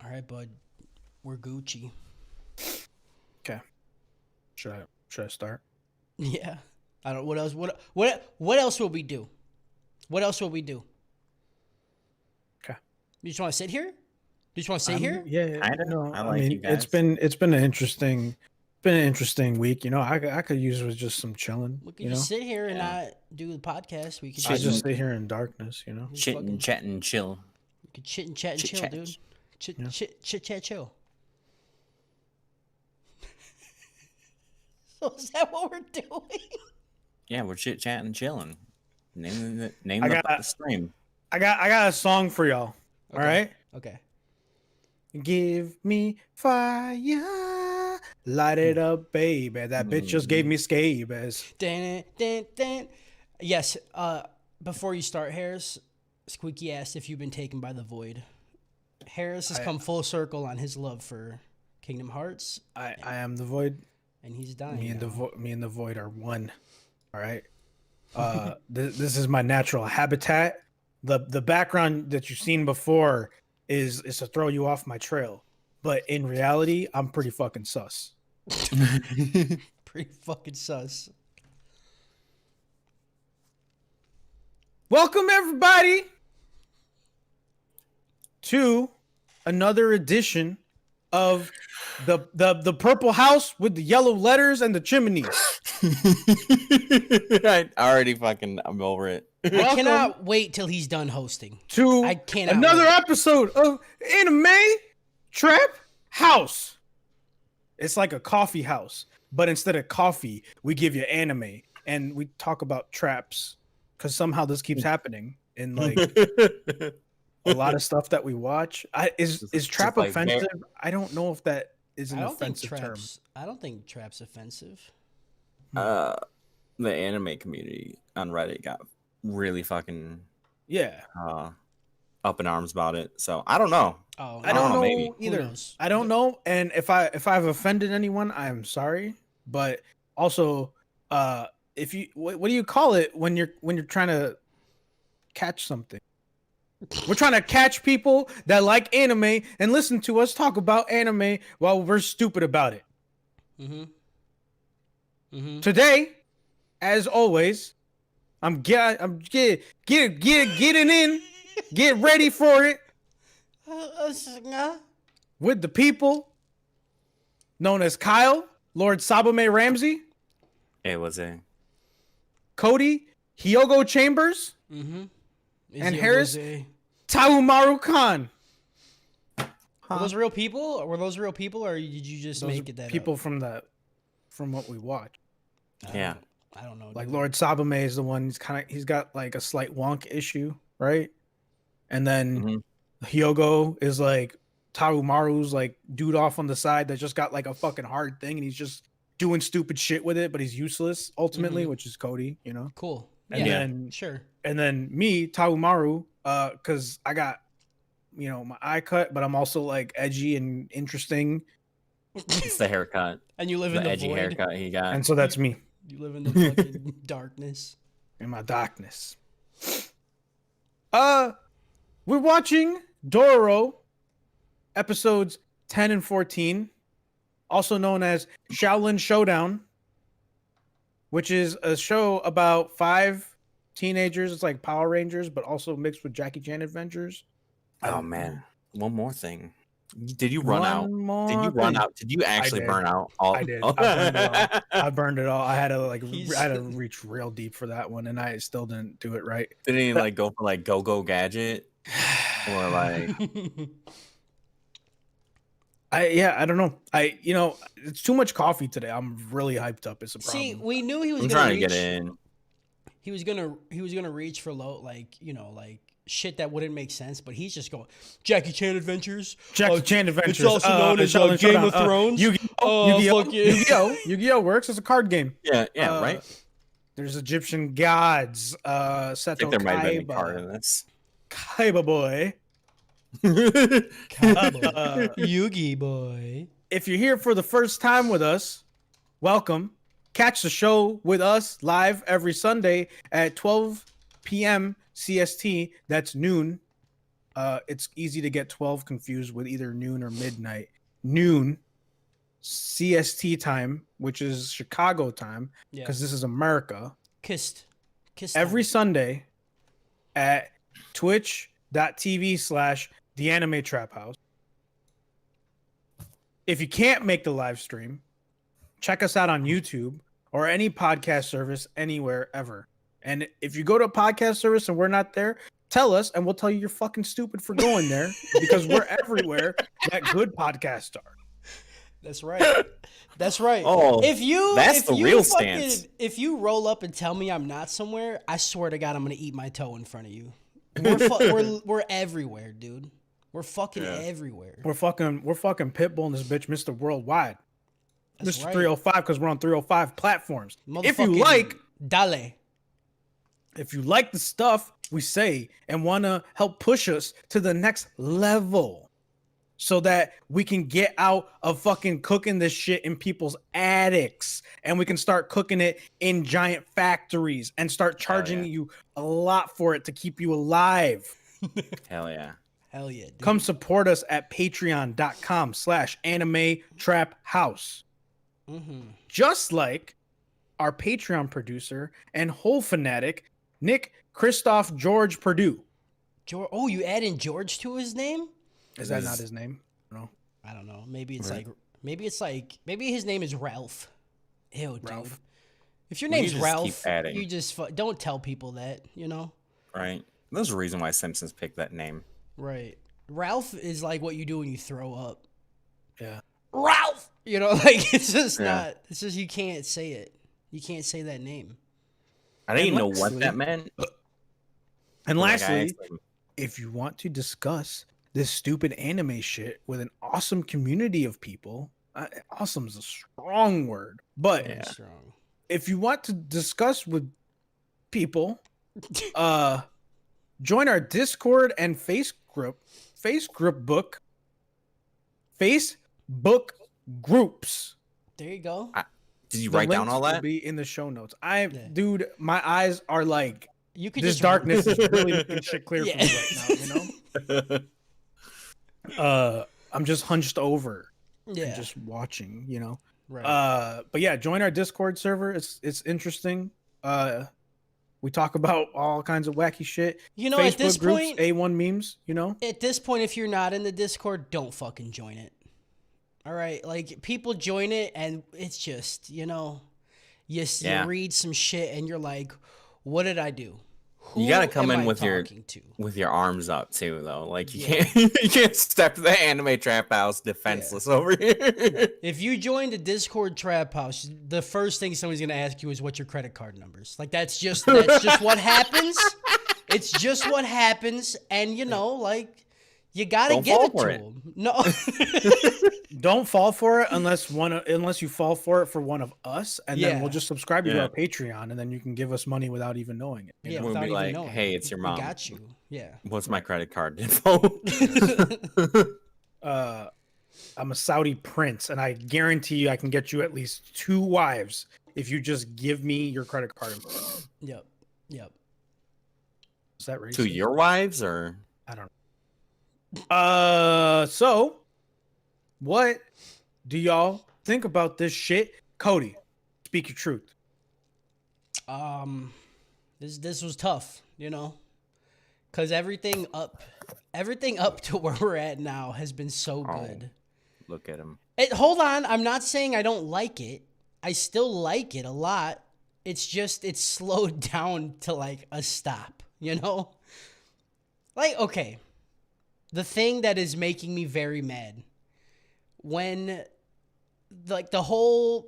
All right, bud. We're Gucci. Okay. Should I start? Yeah. I don't. What else? What else will we do? What else will we do? Okay. You just want to sit here? You just want to sit here? Yeah. Kinda. No, I I like mean you guys. it's been an interesting week. You know, I could use with just some chilling. We could You know, just sit here and Yeah. not do the podcast. We could I just, just sit here in darkness. You know, we Chit fucking- and chat and chill. we could chit and chat and chill, Chit-chat. dude. Chit, Yeah. chit, chat, chill. So is that what we're doing? Yeah, we're chit chatting, chilling. Name I the got- stream. I got a song for y'all. All right. Okay. Give me fire, light it up, baby. That bitch just gave me scabies. Dan. Yes. Before you start, Harris, Squeaky asked if you've been taken by the void. Harris has come full circle on his love for Kingdom Hearts, I am the void. and he's dying. Me and now. me and the void are one. All right. This is my natural habitat. The background that you've seen before is to throw you off my trail, but in reality, I'm pretty fucking sus. Pretty fucking sus. Welcome everybody to another edition of the purple house with the yellow letters and the chimneys. I already fucking I'm over it. I Welcome cannot wait till he's done hosting. to I cannot another wait. episode of Anime Trap House. It's like a coffee house, but instead of coffee, we give you anime and we talk about traps because somehow this keeps happening in like a lot of stuff that we watch. Is trap like offensive? I don't know if that is an I don't think offensive term. traps. I don't think traps offensive. The anime community on Reddit got really fucking Yeah, up in arms about it. So I don't know. Oh, I don't know maybe. Who either. knows? I don't know, and if I've offended anyone, I'm sorry. But also, if you what do you call it when you're trying to catch something? We're trying to catch people that like anime and listen to us talk about anime while we're stupid about it. Today, as always, I'm getting in, get ready for it with the people known as Kyle, Lord Sabame Ramsey, It was a Cody, Hyogo Chambers, And Harris? Taumaru Khan. Were those real people? Or were those real people, or did you just Those make it that people up? from what we watch. yeah. I don't know. Like dude. Lord Sabame is the one. He's got like a slight wonk issue, right? And then Mhm. Hyogo is like Tarumaru's like dude off on the side that just got like a fucking hard thing, and he's just doing stupid shit with it, but he's useless ultimately, which is Cody, you know. Cool. And Yeah, then sure. and then me, Tarumaru, because I got my eye cut, but I'm also like edgy and interesting, It's the haircut. And you live The in the edgy void. haircut he got. and so that's me You live in the fucking darkness. in my darkness. We're watching Dororo episodes 10 and 14, also known as Shaolin Showdown, which is a show about 5 teenagers. It's like Power Rangers, but also mixed with Jackie Chan adventures. Oh man. One more thing. Did you run out? One more Did you run thing. out? Did you actually did. burn out? All... I did. I burned it all. I burned it all. I had to He's- I had to reach real deep for that one, and I still didn't do it right. Didn't he like go for like go gadget or like I don't know. It's too much coffee today. I'm really hyped up. It's a problem. See, we knew he was I'm gonna trying to reach. get in. He was gonna reach for low, like shit that wouldn't make sense, but he's just going Jackie Chan Adventures. Jackie Chan Adventures. It's also known as Shaolin Game Showdown, of Thrones. Yu-Gi-Oh! Fuck yeah. Yu-Gi-Oh works as a card game. Yeah, Uh, right. There's Egyptian gods. I Seto think there might have been a card Kaiba. in this. Kaiba boy. Yugi boy. If you're here for the first time with us, welcome. Catch the show with us live every Sunday at 12 p.m. CST. That's noon it's easy to get 12 confused with either noon or midnight. Noon CST time, which is Chicago time, because this is America. Kiss Every time. Sunday at twitch.tv/The Anime Trap House. If you can't make the live stream, check us out on YouTube or any podcast service anywhere ever. And if you go to a podcast service and we're not there, tell us and we'll tell you you're fucking stupid for going there because we're everywhere that good podcasts are. That's right. That's right. Oh, that's the real stance. If you roll up and tell me I'm not somewhere, I swear to God, I'm gonna eat my toe in front of you. We're everywhere, dude. We're fucking everywhere. We're fucking pitbulling this bitch, Mr. Worldwide. That's Mr. right. 305, because we're on 305 platforms. If you like, dale. If you like the stuff we say and want to help push us to the next level so that we can get out of fucking cooking this shit in people's attics and we can start cooking it in giant factories and start charging you a lot for it to keep you alive. Hell yeah. Hell yeah, dude. Come support us at patreon.com/anime trap house. Just like our Patreon producer and whole fanatic, Nick Christoph George Purdue. Oh, you add in George to his name? Is that not his name? No. I don't know. Maybe it's maybe his name is Ralph. Ew, dude. Ralph. If your name's just Ralph, keep adding. you just don't tell people that, you know? Right. There's a reason why Simpsons picked that name. Right. Ralph is like what you do when you throw up. Yeah. Ralph! You know, like, it's just not, it's just, you can't say it. You can't say that name. I didn't even know what that meant. And lastly, if you want to discuss this stupid anime shit with an awesome community of people, awesome is a strong word, but Strong. if you want to discuss with people, join our Discord and Facebook groups. There you go. Did you write down all that? Will be in the show notes. Dude, my eyes are like, you could this just darkness is really making shit clear for me right now, you know? I'm just hunched over and just watching, you know? Right. But yeah, join our Discord server. It's interesting. We talk about all kinds of wacky shit. You know, Facebook at this groups, point, A1 memes, you know? At this point, if you're not in the Discord, don't fucking join it. All right? Like, people join it, and it's just, you know, you read some shit, and you're like, what did I do? Who you gotta come in with your arms up too, though. Like you can't step to the Anime Trap House defenseless over here. If you join the Discord Trap House, the first thing somebody's gonna ask you is what's your credit card numbers. Like that's just what happens. It's just what happens, and you know, like you gotta give it to them. No, don't fall for it unless you fall for it for one of us, and then we'll just subscribe you to our Patreon, and then you can give us money without even knowing it. Yeah, we'll be like, knowing. hey, it's your mom. We got you. Yeah. What's my credit card info? I'm a Saudi prince, and I guarantee you I can get you at least 2 wives if you just give me your credit card info. Yep. Is that racist? 2 your wives, or I don't know. So what do y'all think about this shit? Cody, speak your truth. This was tough, you know, because everything up to where we're at now has been so good. Look at him. Hold on, I'm not saying I don't like it. I still like it a lot. It's just it's slowed down to like a stop, you know? Like, okay. The thing that is making me very mad when like the whole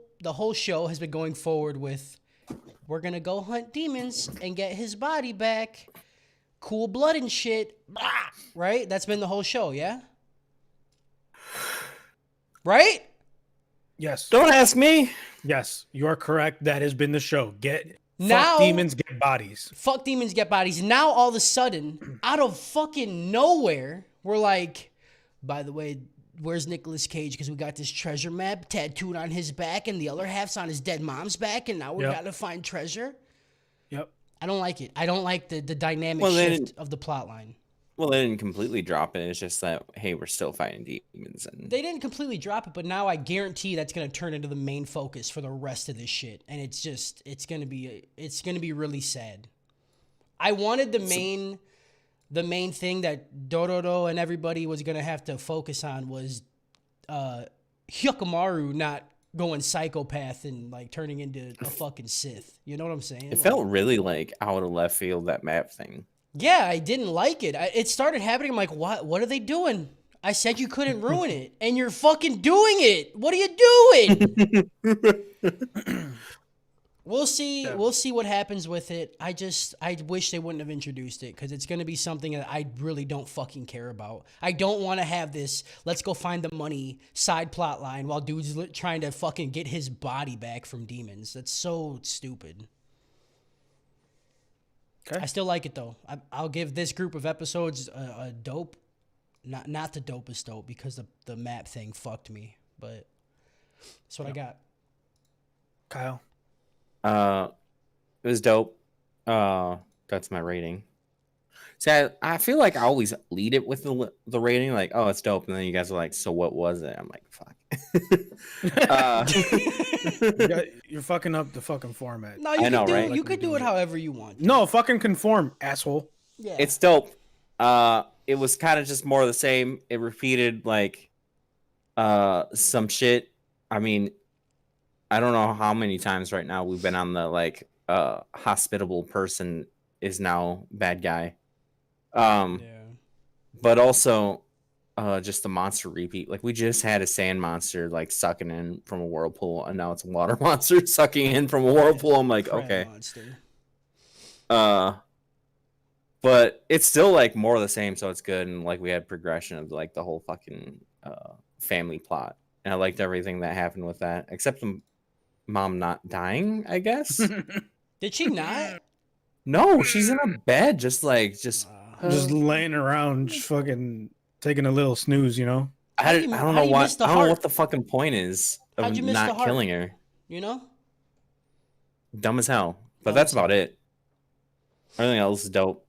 show has been going forward with we're going to go hunt demons and get his body back. Cool blood and shit. Right? That's been the whole show, yeah? Right? Yes. Don't ask me. Yes, you are correct. That has been the show. Now, fuck demons, get bodies. Fuck demons, get bodies. Now, all of a sudden, out of fucking nowhere, we're like, by the way, where's Nicolas Cage? Because we got this treasure map tattooed on his back, and the other half's on his dead mom's back, and now we gotta find treasure. Yep. I don't like it. I don't like the dynamic shift of the plot line. Well, they didn't completely drop it. It's just that, hey, we're still fighting demons. And They didn't completely drop it, but now I guarantee that's going to turn into the main focus for the rest of this shit. And it's going to be really sad. I wanted the main thing that Dororo and everybody was going to have to focus on was Hyakkimaru not going psychopath and like turning into a fucking Sith. You know what I'm saying? it felt really like out of left field, that map thing. Yeah, I didn't like it. It started happening. I'm like, what are they doing? I said you couldn't ruin it, and you're fucking doing it. What are you doing? We'll see. Yeah. We'll see what happens with it. I wish they wouldn't have introduced it because it's going to be something that I really don't fucking care about. I don't want to have this let's go find the money side plot line while dude's trying to fucking get his body back from demons. That's so stupid. Okay. I still like it though. I'll give this group of episodes a dope. Not the dopest dope because the map thing fucked me, but that's what I got. Kyle. It was dope. That's my rating. See, I feel like I always lead it with the rating, like, oh, it's dope, and then you guys are like, so what was it? I'm like, fuck. You're fucking up the fucking format. No, I know, right? You could do it however you want. No, fucking conform, asshole. Yeah, it's dope. It was kind of just more of the same. It repeated like some shit. I mean, I don't know how many times right now we've been on the like hospitable person is now bad guy. But also just the monster repeat. Like we just had a sand monster like sucking in from a whirlpool, and now it's a water monster sucking in from a whirlpool. I'm like, okay. Monster. But it's still like more of the same, so it's good. And like we had progression of like the whole fucking family plot, and I liked everything that happened with that, except the mom not dying, I guess. Did she not? No, she's in a bed, just laying around, just fucking taking a little snooze, you know. I don't know what. I don't know what the fucking point is of not killing her. You know, dumb as hell. But that's about it. Everything else is dope.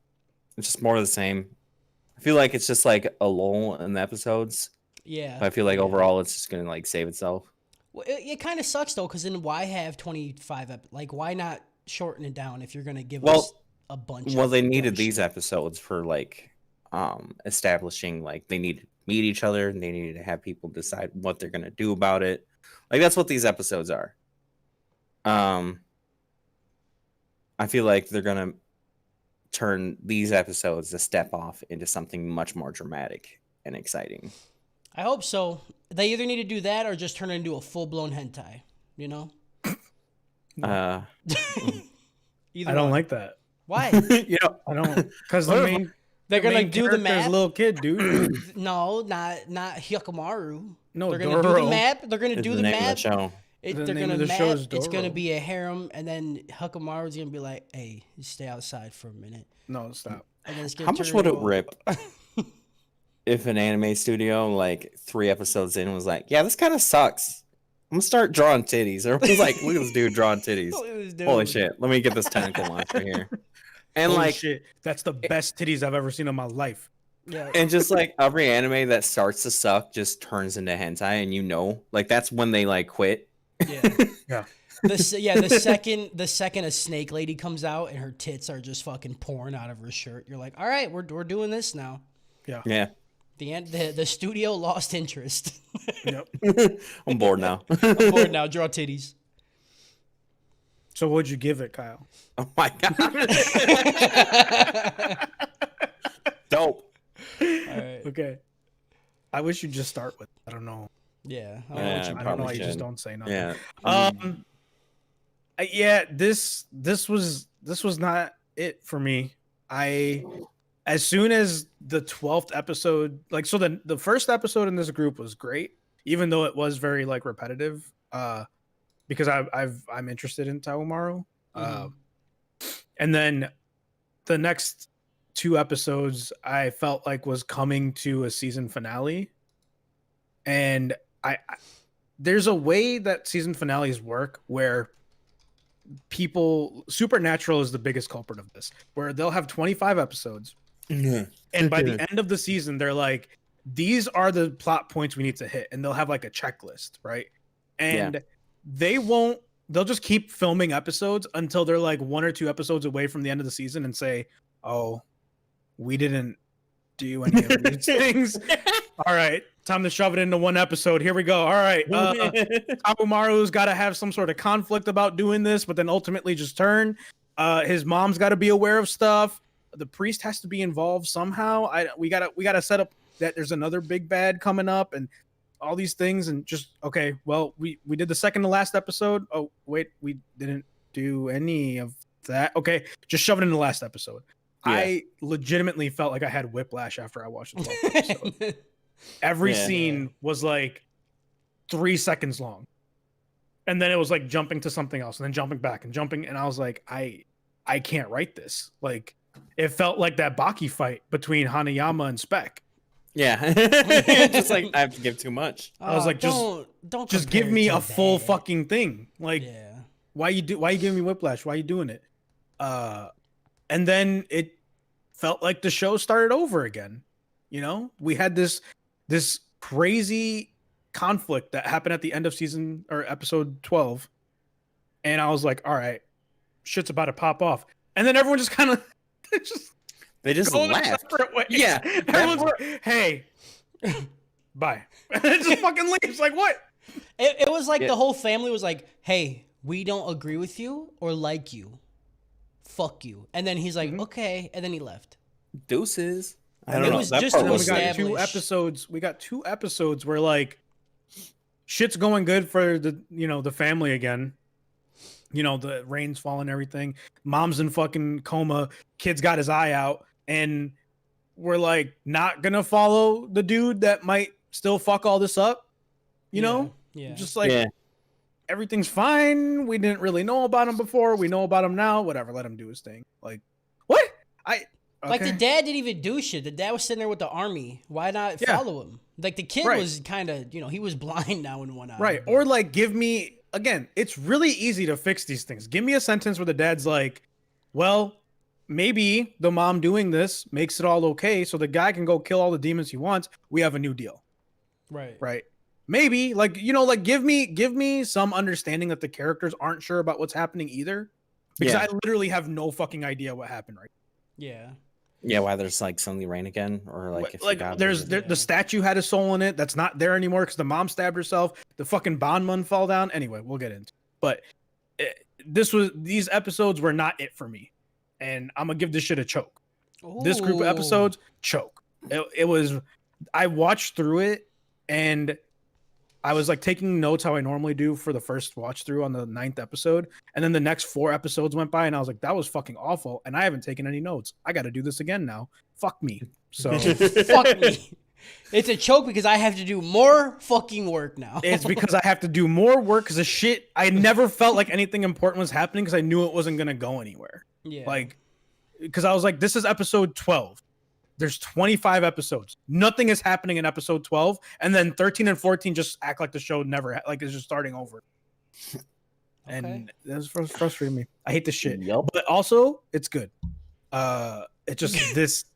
It's just more of the same. I feel like it's just like a lull in the episodes. Yeah. But I feel like overall it's just gonna like save itself. Well, it kind of sucks though, because then why have 25? Like, why not shorten it down if you're gonna give us a bunch? Well, they needed these episodes for like establishing like they need to meet each other and they needed to have people decide what they're gonna do about it. Like that's what these episodes are. I feel like they're gonna turn these episodes a step off into something much more dramatic and exciting. I hope so. They either need to do that or just turn it into a full-blown hentai, you know? I don't like that. Why? I don't, because they're gonna do the map. Little kid, dude. No, not Hyakkimaru. No, they're gonna do the map. They're gonna do the map. They're gonna map. It's gonna be a harem, and then Hyakkimaru's gonna be like, "Hey, you stay outside for a minute." No, stop. And then how much would it rip if an anime studio like 3 episodes in was like, "Yeah, this kind of sucks. I'm gonna start drawing titties." Everyone's like, "Look at this dude drawing titties. Holy shit! Let me get this tentacle monster here." And holy like, shit, that's the best titties I've ever seen in my life. Yeah. And just like every anime that starts to suck just turns into hentai, and like that's when they like quit. Yeah. Yeah. The second a snake lady comes out and her tits are just fucking pouring out of her shirt, you're like, all right, we're doing this now. Yeah. Yeah. The studio lost interest. Yep. I'm bored now. I'm bored now. Draw titties. So what'd you give it, Kyle? Oh my god. Dope. All right. Okay. I wish you'd just start with, I don't know. Yeah. I don't know why you just don't say nothing. Yeah. Yeah, this was not it for me. As soon as the 12th episode, like, so the first episode in this group was great, even though it was very like repetitive, because I'm interested in Taumaru. And then the next 2 episodes I felt like was coming to a season finale, and there's a way that season finales work where Supernatural is the biggest culprit of this, where they'll have 25 episodes, And by the end of the season, they're like, these are the plot points we need to hit. And they'll have like a checklist, right? And they'll just keep filming episodes until they're like 1 or 2 episodes away from the end of the season and say, oh, we didn't do any of these things. All right, time to shove it into 1 episode. Here we go. All right. Kabumaru's got to have some sort of conflict about doing this, but then ultimately just turn. His mom's got to be aware of stuff. The priest has to be involved somehow. We gotta set up that there's another big bad coming up and all these things, and just okay. Well, we did the second to last episode. Oh wait, we didn't do any of that. Okay, just shove it in the last episode. Yeah. I legitimately felt like I had whiplash after I watched the 12th episode. Every scene was like 3 seconds long, and then it was like jumping to something else, and then jumping back and jumping, and I was like, I can't write this. Like, it felt like that Baki fight between Hanayama and Spec. Yeah, just like I have to give too much. I was like, just give me a full fucking thing. Like, why you giving me whiplash? Why are you doing it? And then it felt like the show started over again. You know, we had this crazy conflict that happened at the end of season or episode 12, and I was like, all right, shit's about to pop off, and then everyone just kind of they just laughed. Yeah, everyone's like, hey, bye, and it just fucking leaves. Like, what? It was like the whole family was like, hey, we don't agree with you or like you. Fuck you. And then he's like, okay, and then he left. Deuces. I don't know. It was just to establish. We got 2 episodes where like shit's going good for the family again. You know, the rain's falling, everything. Mom's in fucking coma. Kid's got his eye out, and we're like not gonna follow the dude that might still fuck all this up. You know, just like everything's fine. We didn't really know about him before. We know about him now. Whatever, let him do his thing. Like, what? Like the dad didn't even do shit. The dad was sitting there with the army. Why not follow him? Like the kid was kind of, he was blind now in one eye. Right. Or like give me, again, it's really easy to fix these things. Give me a sentence where the dad's like, well, maybe the mom doing this makes it all okay. So the guy can go kill all the demons he wants. We have a new deal. Right. Right. Maybe like, give me some understanding that the characters aren't sure about what's happening either. Because I literally have no fucking idea what happened right now. Yeah. Yeah, why there's like suddenly rain again, or like if the statue had a soul in it that's not there anymore because the mom stabbed herself. The fucking Banman fall down. Anyway, we'll get into it. But these episodes were not it for me, and I'm gonna give this shit a choke. Ooh. This group of episodes, choke. It was. I watched through it, and I was like taking notes how I normally do for the first watch through on the 9th episode. And then the next 4 episodes went by and I was like, that was fucking awful. And I haven't taken any notes. I got to do this again now. Fuck me. So fuck me. It's a choke because I have to do more fucking work now. It's because I have to do more work because of shit. I never felt like anything important was happening because I knew it wasn't going to go anywhere. Yeah. Like, because I was like, this is episode 12. There's 25 episodes. Nothing is happening in episode 12. And then 13 and 14 just act like the show never, like it's just starting over. And that's frustrating me. I hate this shit. Yep. But also, it's good. It just,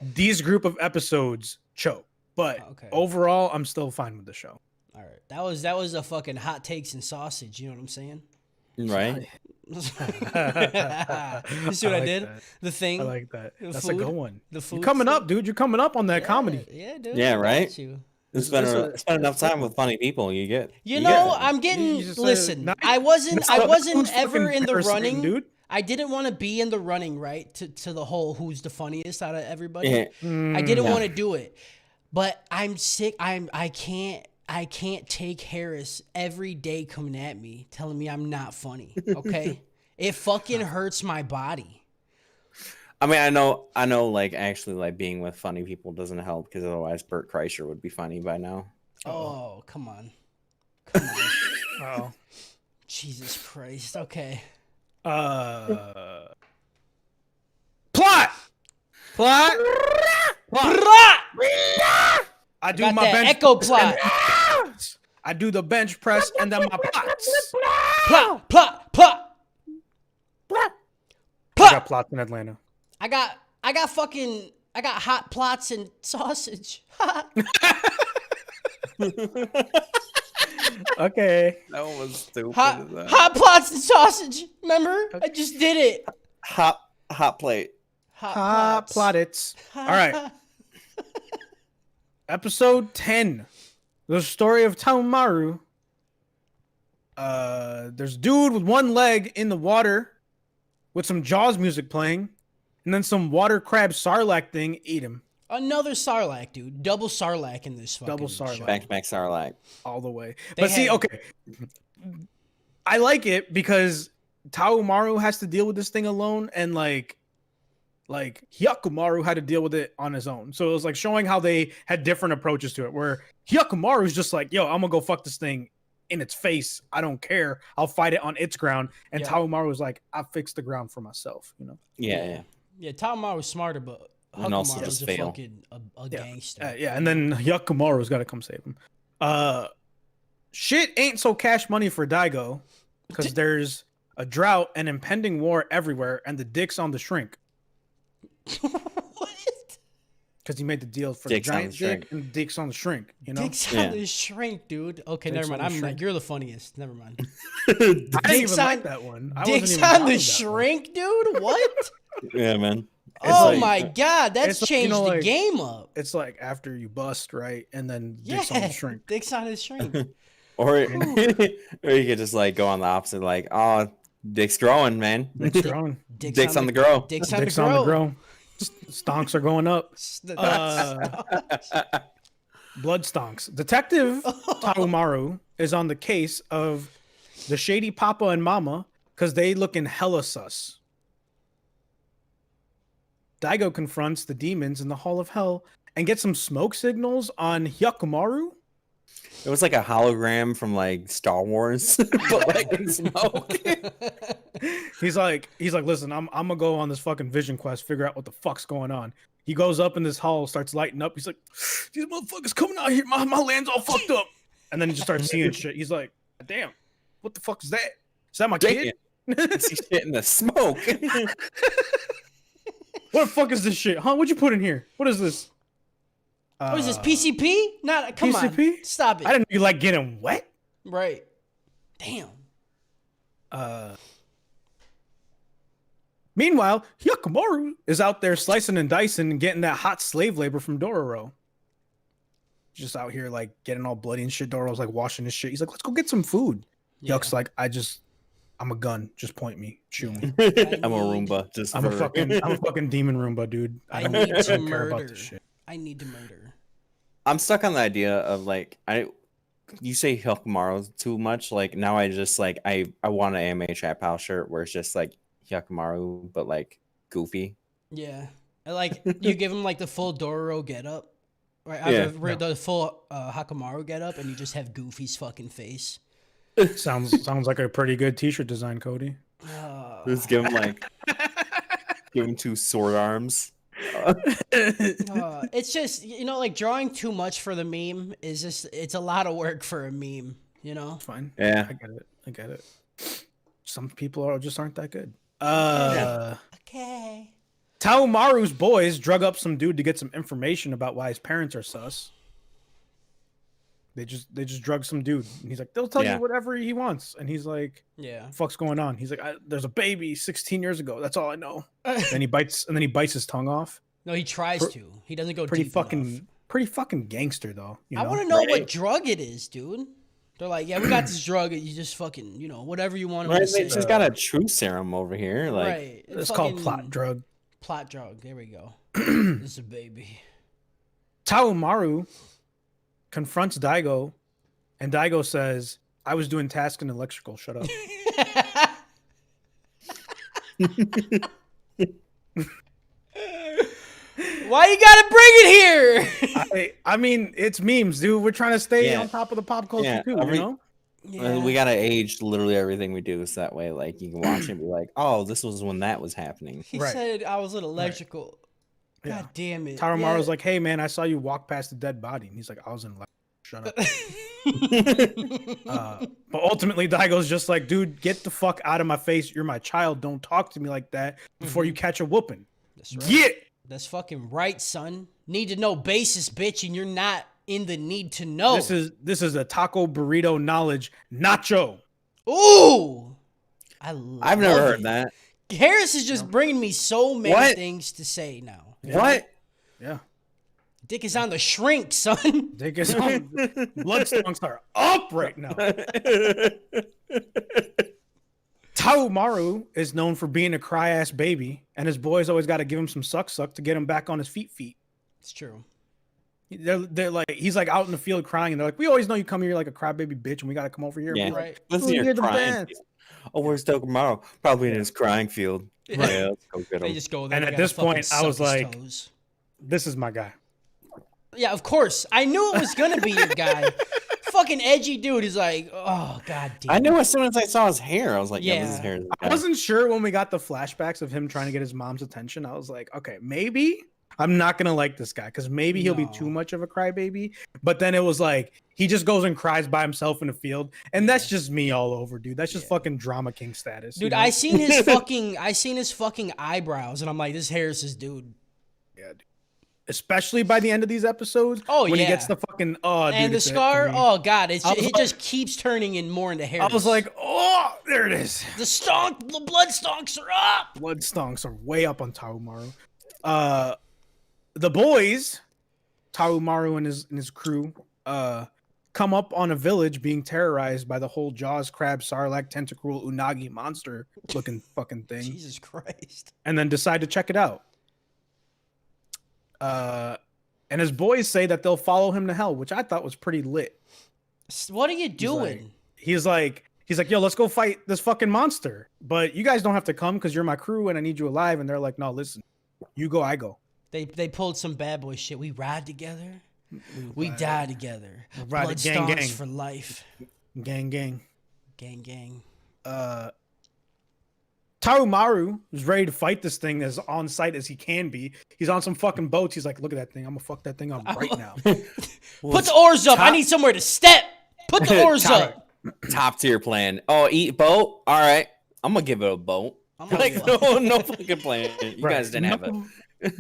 these group of episodes choke. But overall, I'm still fine with the show. All right. That was a fucking hot takes and sausage. You know what I'm saying? Right. You see what I did? That. The thing. I like that. That's food, a good one. The food. You're coming up, dude. You're coming up on that comedy. Yeah, dude. Yeah, right. Spend enough time with funny people. I'm getting. Listen, I wasn't ever in the running, dude. I didn't want to be in the running, right? To the whole who's the funniest out of everybody. Yeah. I didn't want to do it, but I'm sick. I can't take Harris every day coming at me, telling me I'm not funny. Okay, it fucking hurts my body. I mean, I know. Like, actually, like being with funny people doesn't help because otherwise, Bert Kreischer would be funny by now. Oh, come on. Oh, Jesus Christ. Okay. Plot. I do my bench echo plot. I do the bench press and then my plots. Plot. I got plots in Atlanta. I got I got hot plots and sausage. Okay. That one was stupid. Hot plots and sausage. Remember? I just did it. Hot plate. Hot plaudits. All right. Episode 10. The story of Taumaru. There's a dude with one leg in the water with some Jaws music playing, and then some water crab sarlacc thing eat him. Another sarlacc, dude. Double sarlacc in this fucking Double sarlacc. show. Back sarlacc. All the way. They But see, had- okay. I like it because Taumaru has to deal with this thing alone, and like Hyakumaru had to deal with it on his own. So it was like showing how they had different approaches to it, where Hyakumaru's just like, yo, I'm gonna go fuck this thing in its face. I don't care. I'll fight it on its ground. And Yeah. Taumaru was like, I fixed the ground for myself, you know? Yeah. Yeah, Taumaru was smarter, but And also Hakumaru was just a fail. fucking a gangster. Yeah, and then Hyakumaru's got to come save him. Shit ain't so cash money for Daigo because there's a drought and impending war everywhere, and the dick's on the shrink What? because he made the deal for Dick's the on giant the shrink. dick and the dick's on the shrink. You know, Dick's Yeah. on the shrink, dude. Okay, Dick's never on mind. the I'm shrink. you're the funniest. Never mind. I didn't Dick's even like on- that one. I Dick's wasn't even on down the with that one. shrink, dude. What? Yeah, man. Oh like- my god, that's it's like, you changed know, the like- game up. It's like after you bust, right, and then Yeah, dick's on the shrink. Dick's on his shrink. Or you could just like go on the opposite, like, oh, dick's growing, man. Dick's growing. Dick's on the grow. Dick's Dick's on on the the grow. grow. Stonks are going up. Blood stonks. Detective Taumaru is on the case of the shady papa and mama because they looking hella sus. Daigo confronts the demons in the Hall of Hell and gets some smoke signals on Hyakumaru. It was like a hologram from like Star Wars, but like in smoke. He's like, listen, I'm gonna go on this fucking vision quest, figure out what the fuck's going on. He goes up in this hall, starts lighting up. He's like, these motherfuckers coming out here, my land's all fucked up. And then he just starts seeing shit. He's like, damn, what the fuck is that? Is that my kid? I see shit in the smoke. What the fuck is this shit? Huh? What'd you put in here? What is this? What is this, PCP? Not come PCP? on. Stop it. I didn't know you like getting wet. Right. Damn. Meanwhile, Hyakumaru is out there slicing and dicing and getting that hot slave labor from Dororo. Just out here like getting all bloody and shit. Dororo's like washing his shit. He's like, let's go get some food. Yeah. Yuck's like, I'm a gun. Just point me. Chew me. I'm a Roomba. Just I'm a for- fucking demon Roomba, dude. I don't need to care about murder. this shit. I need to murder. I'm stuck on the idea of like you say Hyakumaru too much. Like now I just like I want an anime chat pal shirt where it's just like Hyakumaru but like goofy. Yeah. And, like you give him like the full Dororo getup, right? Yeah. The full Hakumaru getup, and you just have Goofy's fucking face. Sounds like a pretty good t-shirt design, Cody. Just give him like give him two sword arms. It's just like drawing too much for the meme is it's a lot of work for a meme. Fine. Yeah. I get it. Some people aren't that good. Okay. Taumaru's boys drug up some dude to get some information about why his parents are sus. They just drug some dude, and he's like, they'll tell you whatever he wants, and he's like, Yeah. "The fuck's going on?" He's like, "There's a baby 16 years ago. That's all I know." And he bites his tongue off. No, he tries to. He doesn't go Pretty deep enough. fucking gangster though. I want to know what drug it is, dude. They're like, yeah, we got this drug. You just fucking, whatever you want to Right, say. they just got a truth serum over here. Like Right. It's called plot drug. Plot drug. There we go. This is a baby. Taumaru confronts Daigo, and Daigo says, "I was doing task and electrical. Shut up." Why you gotta bring it here? I mean, it's memes, dude. We're trying to stay Yeah. on top of the pop culture Yeah, too, every- you know? we gotta age literally everything we do so that way like you can watch it and be like, oh, this was when that was happening. He Right. said I was an electrical. Yeah. God damn it. Taumaru's like, "Hey man, I saw you walk past a dead body," and he's like, "I was in electrical. Shut up." But ultimately, Daigo's just like, "Dude, get the fuck out of my face. You're my child. Don't talk to me like that before you catch a whooping." That's right. Get. That's fucking right, son. Need to know basis, bitch, and you're not in the need to know. This is a taco burrito knowledge nacho. Ooh, I've never heard that. Harris is just bringing me so many things to say now. What? Yeah. Dick is on the shrink, son. Dick is on. Blood stocks are up right now. Taomaru is known for being a cry-ass baby, and his boys always got to give him some suck to get him back on his feet. It's true. They're like, he's like out in the field crying, and they're like, we always know you come here like a crybaby bitch, and we got to come over here. Yeah, and be right. Listen to your crying. Oh, where's Tokumaru? Probably in his crying field. Yeah. Yeah, let's go get They him. just go there. And they at gotta this point, fucking I was suck his like, toes. This is my guy. Yeah, of course. I knew it was gonna be your guy. Fucking edgy dude is like, oh god damn. I knew as soon as I saw his hair, I was like, yeah, this is Yeah. hair. I wasn't sure when we got the flashbacks of him trying to get his mom's attention. I was like, okay, maybe I'm not gonna like this guy because maybe he'll be too much of a crybaby. But then it was like he just goes and cries by himself in the field, and that's just me all over, dude. That's just fucking drama king status, Dude, you know? I seen his fucking eyebrows, and I'm like, this Harris's dude. Yeah, dude. Especially by the end of these episodes. Oh, when yeah. he gets the fucking And the it's it for scar, me. oh god, it like- just keeps turning in more into Harris. I was like, oh, there it is. the blood stonks are up. Blood stonks are way up on Taomaru. The boys, Taomaru and his crew, come up on a village being terrorized by the whole Jaws, crab, sarlacc, tentacruel, unagi monster looking fucking thing, Jesus Christ. and then decide to check it out. And his boys say that they'll follow him to hell, which I thought was pretty lit. What are you doing? He's like, yo, let's go fight this fucking monster. But you guys don't have to come because you're my crew and I need you alive. And they're like, no, listen, you go, I go. They pulled some bad boy shit. We ride together. We die together. ride Blood gang, stonks gang. for life. Gang, gang. Gang. Taomaru is ready to fight this thing as on site as he can be. He's on some fucking boats. He's like, look at that thing. I'm gonna fuck that thing up right now. Put the oars up. I need somewhere to step. Put the oars up. Top tier plan. Oh, eat boat. All right, I'm gonna give it a boat. I'm Like gonna- no fucking plan. You guys didn't have it.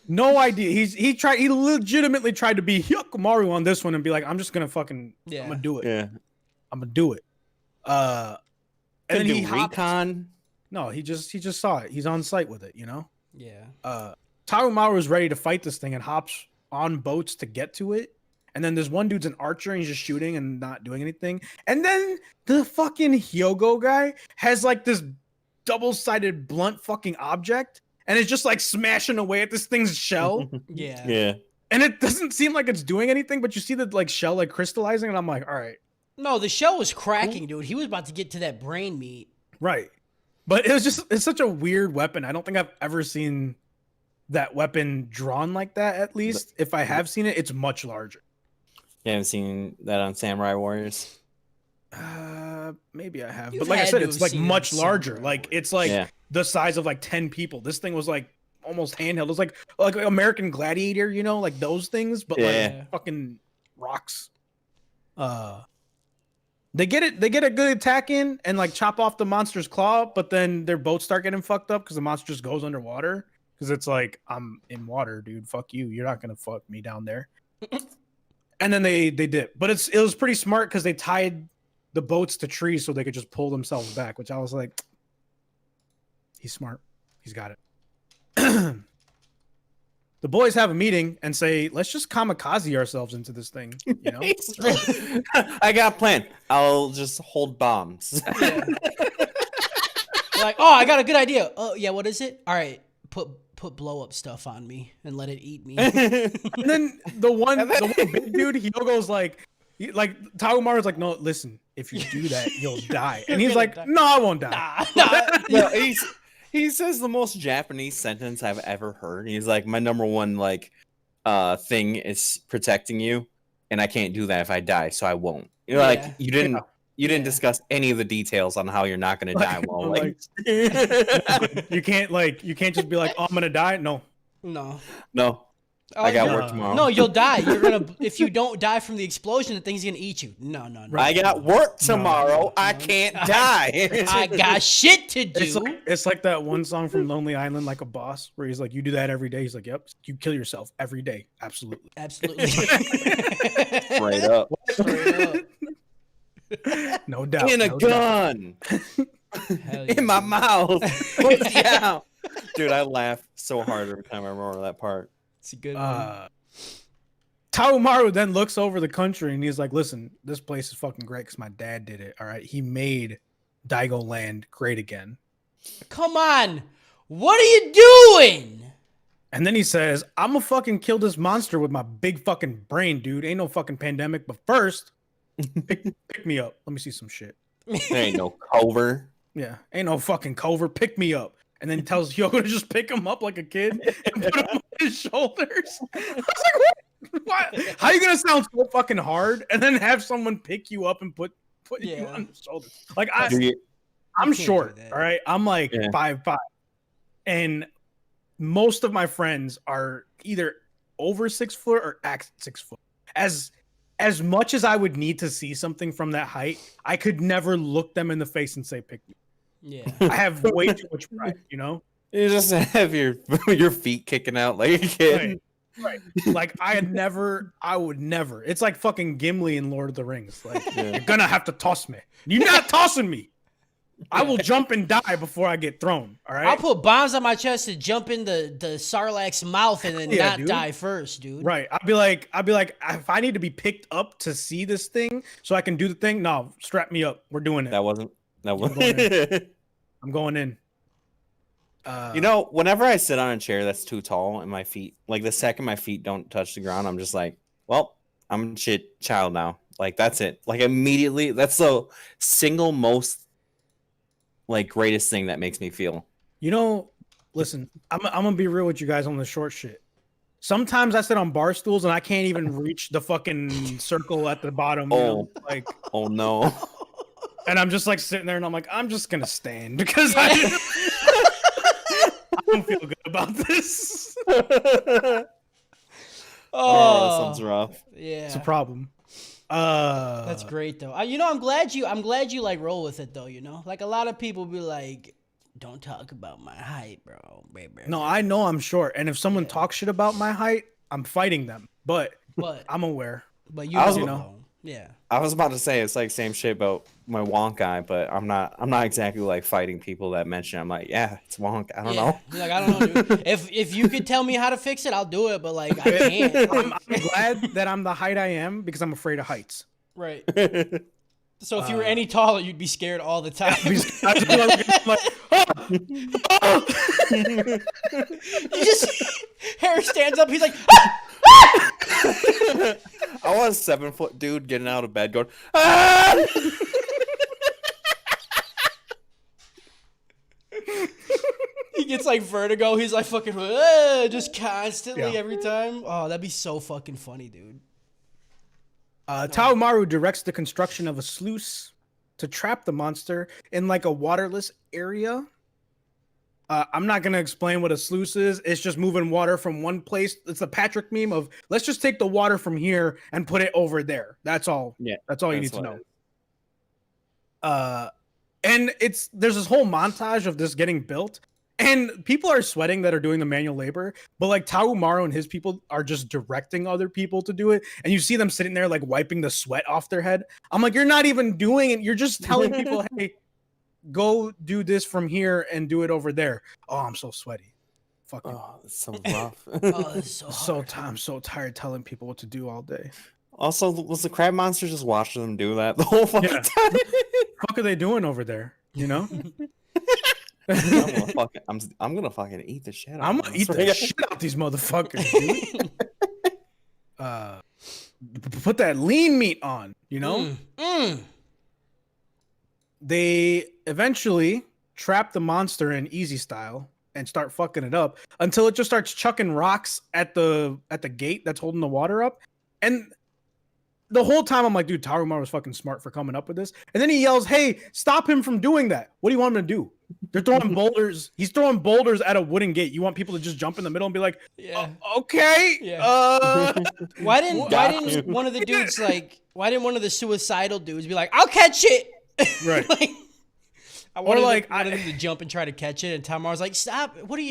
No idea. He legitimately tried to be Hyakumaru on this one and be like, I'm just gonna fucking Yeah. I'm gonna do it. Yeah. I'm gonna do it. And then Couldn't he do hops. recon. No, he just saw it. He's on site with it, you know? Yeah. Taomaru is ready to fight this thing and hops on boats to get to it. And then there's one dude's an archer and he's just shooting and not doing anything. And then the fucking Hyogo guy has like this double-sided blunt fucking object and is just like smashing away at this thing's shell. Yeah. Yeah. And it doesn't seem like it's doing anything, but you see the like shell like crystallizing, and I'm like, all right, No, the shell was cracking, dude. He was about to get to that brain meat. right. But it's such a weird weapon. I don't think I've ever seen that weapon drawn like that, at least. If I have seen it, it's much larger. You haven't seen that on Samurai Warriors? Maybe I have. You've But like I had said, to it's have like seen it much in larger. Samurai Like it's like Yeah. the size of like 10 people. This thing was like almost handheld. It was like American Gladiator, you know, like those things, but Yeah. like fucking rocks. They get a good attack in and like chop off the monster's claw, but then their boats start getting fucked up because the monster just goes underwater. Because it's like, I'm in water, dude. Fuck you. You're not gonna fuck me down there. And then they dip. But it was pretty smart because they tied the boats to trees so they could just pull themselves back, which I was like, he's smart. He's got it. The boys have a meeting and say, let's just kamikaze ourselves into this thing, you know? I got a plan. I'll just hold bombs. Yeah. They're like, oh, I got a good idea. Oh, yeah, what is it? All right, put blow up stuff on me and let it eat me. And then the one big dude, Hyogo's like Taomaru's like, no, listen, if you do that, you'll die. And he's gonna like, die. no, I won't die. No, he says the most Japanese sentence I've ever heard. He's like, my number one thing is protecting you, and I can't do that if I die, so I won't. You're Yeah. like, you didn't Yeah. discuss any of the details on how you're not gonna die. Well, you can't just be like, oh, I'm gonna die. No, No. no. I got no. work tomorrow. No, you'll die. You're gonna if you don't die from the explosion, the thing's gonna eat you. No. I got work tomorrow. I can't die. I got shit to do. It's like that one song from Lonely Island, Like a Boss, where he's like, "You do that every day." He's like, "Yep, you kill yourself every day." Absolutely. Absolutely. Straight up. No doubt. In a gun. In my mouth. Yeah. Dude, I laugh so hard every time I remember that part. It's a good one. Taomaru then looks over the country and he's like, "Listen, this place is fucking great because my dad did it. All right, he made Daigo Land great again." Come on. What are you doing? And then he says, "I'm gonna fucking kill this monster with my big fucking brain, dude. Ain't no fucking pandemic, but first, pick me up. Let me see some shit." There ain't no cover. Yeah, ain't no fucking cover. Pick me up. And then he tells Yoko to just pick him up like a kid and put him on his shoulders. I was like, what? How are you gonna sound so fucking hard and then have someone pick you up and put you on the shoulders? Like I'm short, all right. I'm like 5'5", and most of my friends are either over 6 foot or at 6 foot. As much as I would need to see something from that height, I could never look them in the face and say, "Pick me." Yeah. I have way too much pride, you know? You just have your feet kicking out like a kid. Right. Like I would never. It's like fucking Gimli in Lord of the Rings. Like you're gonna have to toss me. You're not tossing me. I will jump and die before I get thrown. All right. I'll put bombs on my chest to jump in the Sarlacc's mouth and then not die first, dude. Right. I'll be like, if I need to be picked up to see this thing so I can do the thing, no, strap me up. We're doing it. That wasn't. I'm going in. You know, whenever I sit on a chair that's too tall and my feet, like the second my feet don't touch the ground, I'm just like, well, I'm a shit child now. Like that's it. Like immediately, that's the single most like greatest thing that makes me feel. You know, listen, I'm gonna be real with you guys on the short shit. Sometimes I sit on bar stools and I can't even reach the fucking circle at the bottom. You know? Like, oh no. And I'm just like sitting there and I'm like, I'm just gonna stand because I don't feel good about this. That sounds rough. Yeah, it's a problem. That's great though. You know, I'm glad you like roll with it though. You know, like a lot of people be like, "Don't talk about my height, bro." No, I know I'm short, and if someone talks shit about my height, I'm fighting them. But I'm aware. But you know. Yeah. I was about to say it's like same shit about my wonk guy, but I'm not exactly like fighting people that mention it. I'm like, yeah, it's wonk. I don't know. Like I don't know, dude. If you could tell me how to fix it, I'll do it. But like I can't. I'm glad that I'm the height I am because I'm afraid of heights. Right. So if you were any taller, you'd be scared all the time. You just Harris stands up. He's like. I want a 7-foot dude getting out of bed going, ah! He gets like vertigo. He's like fucking just constantly every time. Oh, that'd be so fucking funny, dude. Taomaru directs the construction of a sluice to trap the monster in like a waterless area. I'm not going to explain what a sluice is. It's just moving water from one place. It's a Patrick meme of let's just take the water from here and put it over there. That's all. Yeah. That's all you need to know. And there's this whole montage of this getting built and people are sweating that are doing the manual labor, but like Taomaru and his people are just directing other people to do it. And you see them sitting there like wiping the sweat off their head. I'm like, you're not even doing it. You're just telling people, hey, go do this from here and do it over there. Oh, I'm so sweaty. Fucking. Oh, it's so rough. It's so hard. I'm so tired telling people what to do all day. Also, was the crab monster just watching them do that the whole fucking time? What the fuck are they doing over there? You know? I'm gonna fucking eat the shit out. I'm gonna eat the shit out these motherfuckers, dude. Put that lean meat on, you know? They eventually trap the monster in easy style and start fucking it up until it just starts chucking rocks at the gate that's holding the water up. And the whole time I'm like, dude, Taomaru was fucking smart for coming up with this. And then he yells, hey, stop him from doing that. What do you want him to do? They're throwing boulders. He's throwing boulders at a wooden gate. You want people to just jump in the middle and be like, Yeah. okay. Yeah. Why Got didn't you. one of the dudes why didn't one of the suicidal dudes be like, I'll catch it? Right. Like, I wanted, like, wanted him to jump and try to catch it, and Tamar's like, stop. What are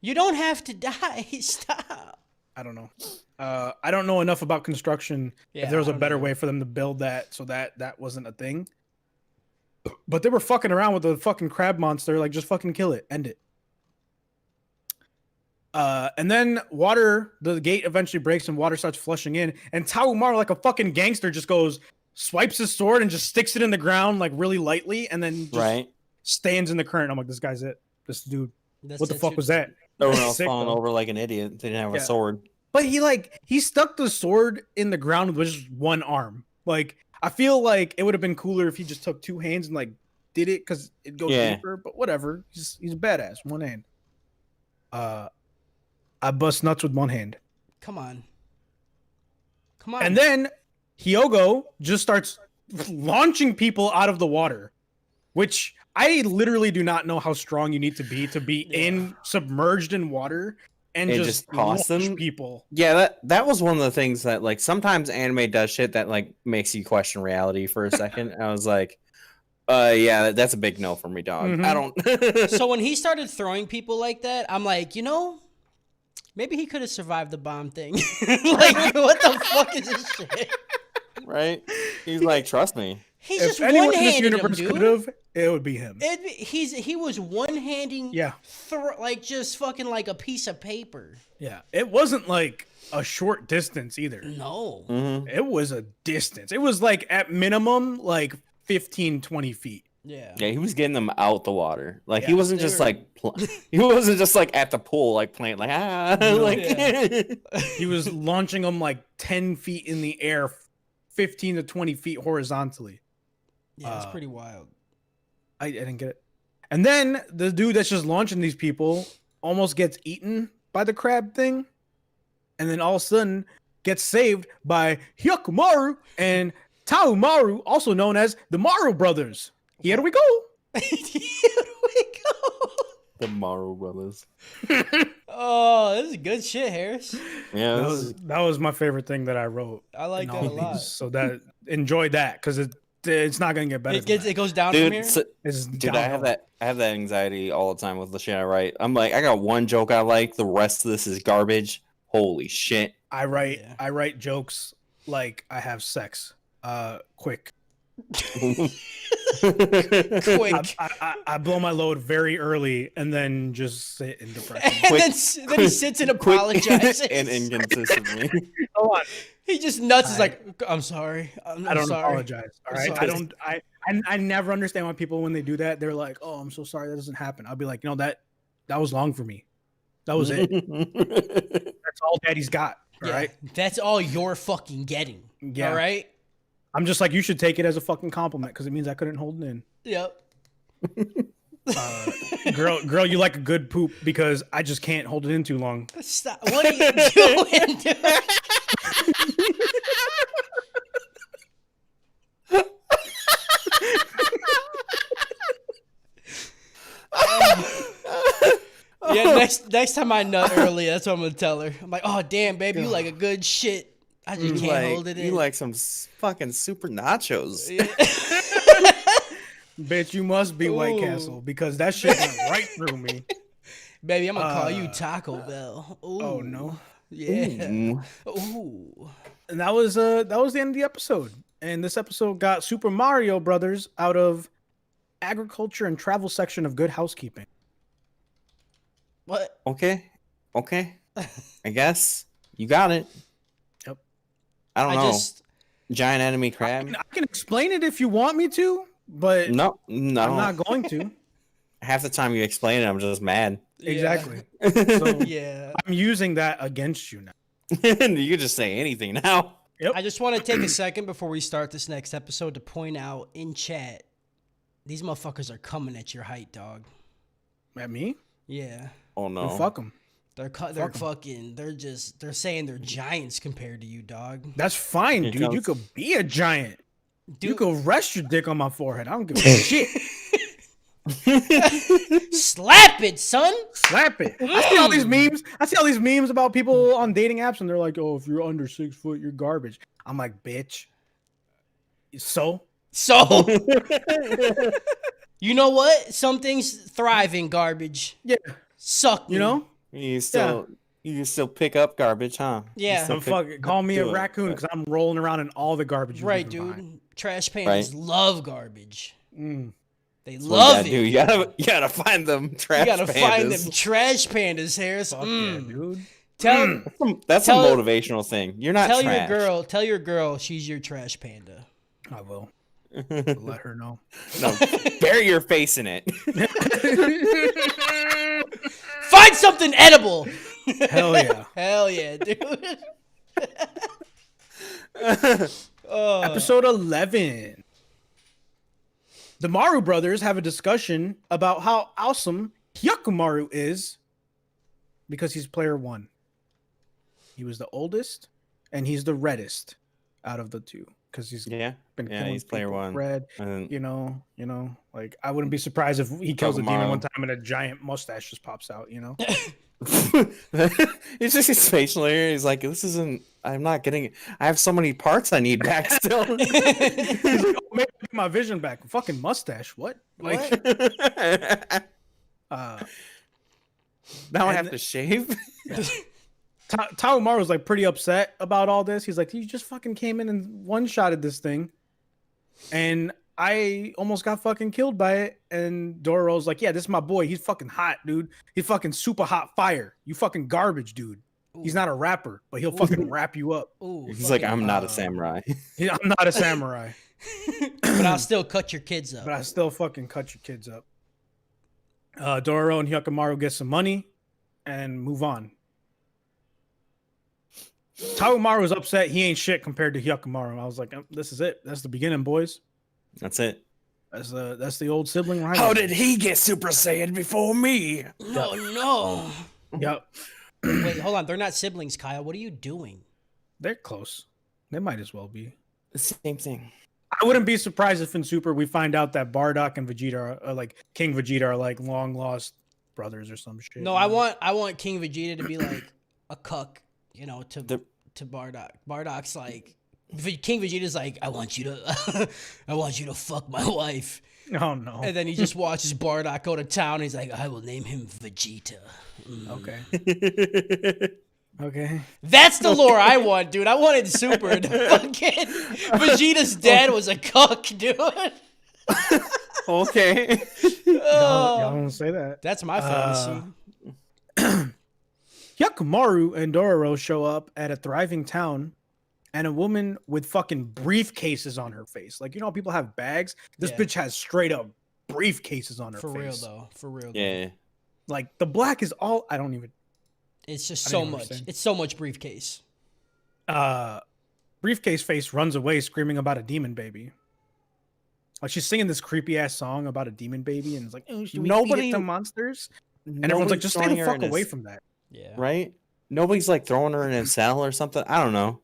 you don't have to die. Stop. I don't know. I don't know enough about construction. Yeah, if there was I a don't better either. way for them to build that so that wasn't a thing. But they were fucking around with the fucking crab monster. Like, just fucking kill it. End it. And then the gate eventually breaks and water starts flushing in. And Taumaru, like a fucking gangster, just swipes his sword and just sticks it in the ground, like really lightly, and then just stands in the current. I'm like, this guy's it. This dude. What the fuck was that? Everyone else Sick, falling though. over like an idiot. They didn't have a sword. But he stuck the sword in the ground with just one arm. Like, I feel like it would have been cooler if he just took two hands and like did it because it goes deeper. But whatever. He's a badass. One hand. I bust nuts with one hand. Come on. And then Hyogo just starts launching people out of the water, which I literally do not know how strong you need to be submerged in water and just toss them people. Yeah, that was one of the things that like sometimes anime does shit that like makes you question reality for a second. I was like, yeah, that's a big no for me, dog. Mm-hmm. I don't. So when he started throwing people like that, I'm like, maybe he could have survived the bomb thing. Like, what the fuck is this shit? Right? He's like, trust me. He's If just anyone in this one-handed him, universe dude. could have, it would be him. He was one-handing, like just fucking like a piece of paper. Yeah, it wasn't like a short distance either. No. Mm-hmm. It was a distance. It was like at minimum like 15, 20 feet. Yeah. Yeah, he was getting them out the water. Like he Yeah, wasn't just like he wasn't just like at the pool like playing like He was launching them like 10 feet in the air, 15 to 20 feet horizontally. Yeah, it's pretty wild. I didn't get it. And then the dude that's just launching these people almost gets eaten by the crab thing. And then all of a sudden gets saved by Hyakumaru and Taumaru, also known as the Maru brothers. Here we go. Here we go. The Maru brothers. Oh, this is good shit, Harris. Yeah, that was my favorite thing that I wrote. I like that a lot. So enjoy that because it's not gonna get better. It goes down from here. Dude, I have that anxiety all the time with the shit I write. I'm like, I got one joke I like, the rest of this is garbage. Holy shit. I write jokes like I have sex. Quick. Quick. I blow my load very early and then just sit in depression. And then he sits and apologizes. And inconsistently. Hold on. He just nuts. Is like, I'm sorry. I don't sorry. apologize. All right. Sorry. I never understand why people when they do that, they're like, oh, I'm so sorry that doesn't happen. I'll be like, that was long for me. That was it. That's all daddy's got. All right. That's all you're fucking getting. Yeah. All right. I'm just like, you should take it as a fucking compliment because it means I couldn't hold it in. Yep. Girl, you like a good poop because I just can't hold it in too long. Stop. What are you doing? Yeah, next time I nut early, that's what I'm gonna tell her. I'm like, oh damn, baby, you like a good shit. I just can't hold it in. You like some fucking super nachos. Bitch, you must be White Castle because that shit went right through me. Baby, I'm gonna call you Taco Bell. Ooh. Oh no. Yeah. Ooh. And that was the end of the episode. And this episode got Super Mario Brothers out of agriculture and travel section of Good Housekeeping. What? Okay. I guess you got it. Yep. I don't know. Giant enemy crab. I can explain it if you want me to, but no, I'm not going to. Half the time you explain it, I'm just mad. Exactly. Yeah. So Yeah. I'm using that against you now. You can just say anything now. Yep. I just want to take a second before we start this next episode to point out in chat, these motherfuckers are coming at your height, dog. At me? Yeah. Oh no. Well, fuck them. They're saying they're giants compared to you, dog. That's fine, Here dude. comes- You could be a giant. Dude. You could rest your dick on my forehead. I don't give a shit. Slap it, son. Slap it. I see all these memes. I see all these memes about people on dating apps, and they're like, "Oh, if you're under 6 foot, you're garbage." I'm like, "Bitch." So you know what? Some things thrive in garbage. yeah, Suck me. you know. You still pick up garbage, huh? Yeah. So fucking call me a raccoon because I'm rolling around in all the garbage. Right, dude. Trash pandas love garbage. They love it. Dude, you gotta find them trash. You gotta pandas. find them trash pandas, Harris. Fuck yeah, dude. That's a motivational thing. You're not trash. Tell your girl she's your trash panda. I will. Let her know. No, bury your face in it. Find something edible. Hell yeah. Hell yeah, dude. Episode 11. The Maru brothers have a discussion about how awesome Hyakumaru is because he's player 1. He was the oldest and he's the reddest out of the two because he's been killing he's player 1. Red, you know, like I wouldn't be surprised if he kills a demon one time and a giant mustache just pops out, you know. It's just his facial area. He's like, this isn't. I'm not getting it. I have so many parts I need back still. He's like, oh, maybe get my vision back. Fucking mustache. What? Like, now I have to shave. Taomaru was like pretty upset about all this. He's like, you just fucking came in and one-shotted this thing, and I almost got fucking killed by it. And Dororo's like, yeah, this is my boy. He's fucking hot, dude. He's fucking super hot fire. You fucking garbage, dude. Ooh. He's not a rapper, but he'll fucking wrap you up. Ooh, he's like, I'm not a samurai. I'm not a samurai. But I'll still cut your kids up. But I still fucking cut your kids up. Dororo and Hyakumaru get some money and move on. Taomaru was upset. He ain't shit compared to Hyakumaru. I was like, this is it. That's the beginning, boys. That's it. That's the old sibling rivalry. How did he get Super Saiyan before me? No. Yep. Wait, hold on. They're not siblings, Kyle. What are you doing? They're close. They might as well be. The same thing. I wouldn't be surprised if in Super we find out that Bardock and Vegeta are like King Vegeta are like long lost brothers or some shit. No, I want King Vegeta to be like a cuck, you know, to Bardock. Bardock's like King Vegeta's like, I want you to fuck my wife. Oh no. And then he just watches Bardock go to town and he's like, I will name him Vegeta. Okay. Okay. That's the lore I want, dude. I wanted Super to fucking Vegeta's dad was a cuck, dude. Okay. Y'all don't say that. That's my fantasy. Hyakumaru and Dororo show up at a thriving town, and a woman with fucking briefcases on her face. Like, you know, people have bags. This bitch has straight up briefcases on her face. For real, though. Yeah. Like, the black is all. I don't even. It's just so much. It's so much briefcase. Briefcase face runs away screaming about a demon baby. Like, she's singing this creepy ass song about a demon baby, and it's like, oh, should we feed it to monsters? And everyone's like, just stay the fuck away from that. Yeah. Right? Nobody's like throwing her in a cell or something. I don't know.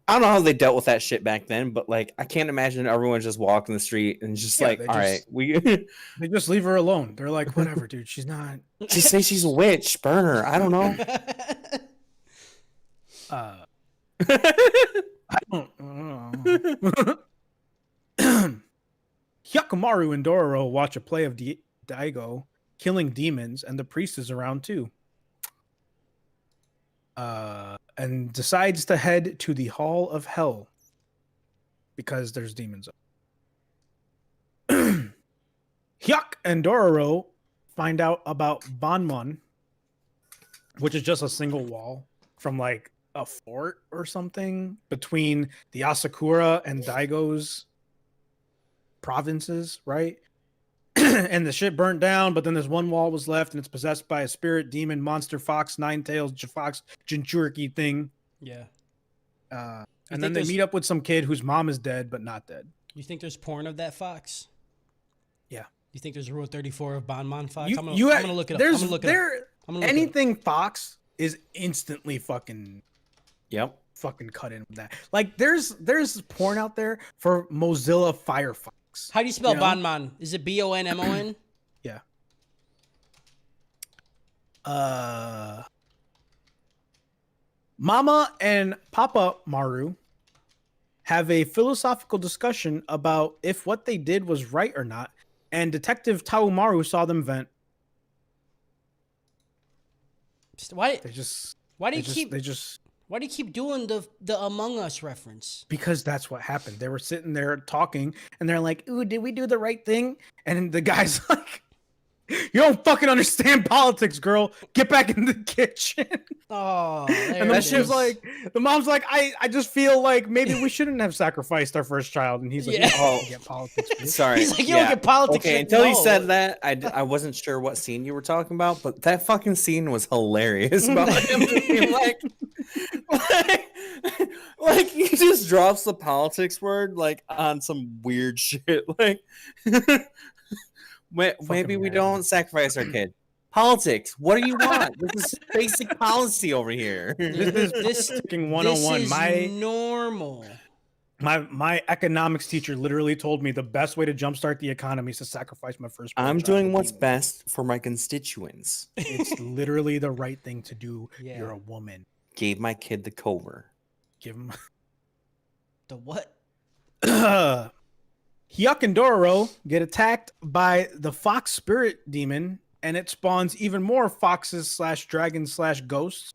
I don't know how they dealt with that shit back then, but like I can't imagine everyone just walking the street and just like, all right, they just leave her alone. They're like, whatever, dude. She's not. Just say she's a witch. Burn her. I don't know. I don't know. Hyakumaru and Dororo watch a play of Daigo killing demons, and the priest is around too. And decides to head to the Hall of Hell because there's demons. Hyak and Dororo find out about Banmon, which is just a single wall from like a fort or something between the Asakura and Daigo's provinces, right? And the shit burnt down, but then this one wall was left, and it's possessed by a spirit, demon, monster, fox, nine-tailed, fox, Jinchuriki thing. Yeah. And then they meet up with some kid whose mom is dead, but not dead. You think there's porn of that fox? Yeah. You think there's Rule 34 of Banmon Fox? I'm gonna look it up. There's, I'm gonna look it anything up. Fox is instantly fucking... Yep. Fucking cut in with that. Like, there's porn out there for Mozilla Firefox. How do you spell Banmon? Is it Bonmon? Yeah. Mama and Papa Maru have a philosophical discussion about if what they did was right or not, and Detective Taumaru saw them vent. Why? They just Why do they you just keep? they just Why do you keep doing the Among Us reference? because that's what happened. They were sitting there talking, and they're like, "Ooh, did we do the right thing?" And the guy's like, "You don't fucking understand politics, girl. Get back in the kitchen." Oh, there And the it mom's is. like, I just feel like maybe we shouldn't have sacrificed our first child. And he's like, Yeah. "Oh, get politics." Bitch." Sorry. He's like, you don't get politics. Okay, shit, until you no. said that, I wasn't sure what scene you were talking about, but that fucking scene was hilarious about him just being like he just drops the politics word like on some weird shit. Like maybe we don't sacrifice our kid. Politics. What do you want? This is basic policy over here. This is politicking 101. This is normal. My economics teacher literally told me the best way to jumpstart the economy is to sacrifice my first. I'm child doing to what's be- best for my constituents. It's literally the right thing to do. Yeah. You're a woman. Gave my kid the cover. Give him. The what? Hyuk and Dororo get attacked by the fox spirit demon, and it spawns even more foxes / dragons / ghosts.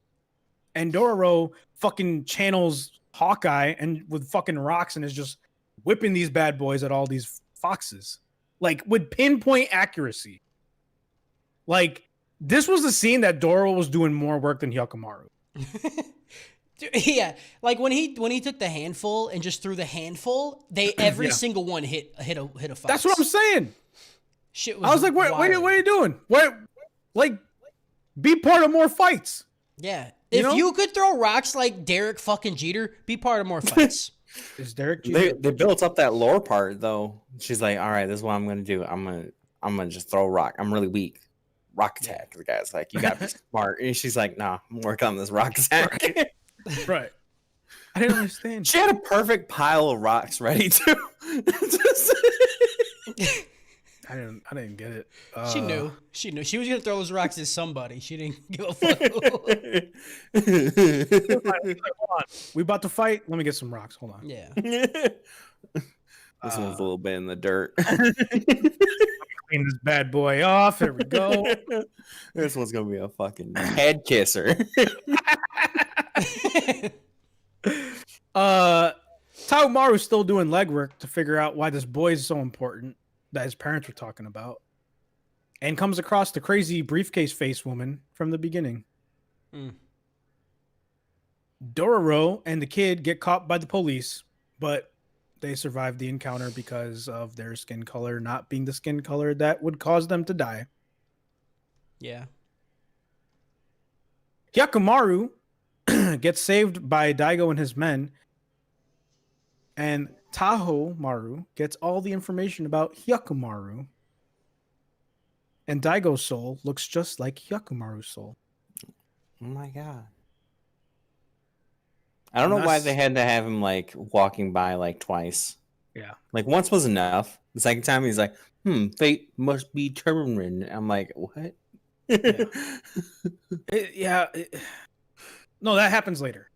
And Dororo fucking channels Hawkeye and with fucking rocks and is just whipping these bad boys at all these foxes, like with pinpoint accuracy. Like this was the scene that Dororo was doing more work than Hyakamaru. Yeah, like when he took the handful and just threw the handful, every Yeah. single one hit a fox. That's what I'm saying. Shit I was like, what are you doing? What, like, be part of more fights. Yeah, You if know? you could throw rocks like Derek fucking Jeter, be part of more fights. Is Derek? They built up that lore part though. She's like, all right, this is what I'm gonna do. I'm gonna just throw a rock. I'm really weak. Rock attack. The guy's like, you gotta be smart. And she's like, nah, I'm working on this rock attack. Right. I didn't understand. She had a perfect pile of rocks ready to. I didn't get it. She knew she was gonna throw those rocks at somebody. She didn't give a fuck. Hold on. We about to fight. Let me get some rocks. Hold on. Yeah, This one's a little bit in the dirt. Clean this bad boy off. Here we go. This one's gonna be a fucking head kisser. Taomaru's still doing legwork to figure out why this boy is so important that his parents were talking about, and comes across the crazy briefcase face woman from the beginning. Mm. Dororo and the kid get caught by the police, but they survive the encounter because of their skin color not being the skin color that would cause them to die. yeah. Hyakamaru gets saved by Daigo and his men, and Taho Maru gets all the information about Hyakamaru. And Daigo's soul looks just like Hyakamaru's soul. Oh my god. I don't know why they had to have him like walking by like twice. Yeah. Like once was enough. The second time he's like, fate must be determined. I'm like, what? No, that happens later.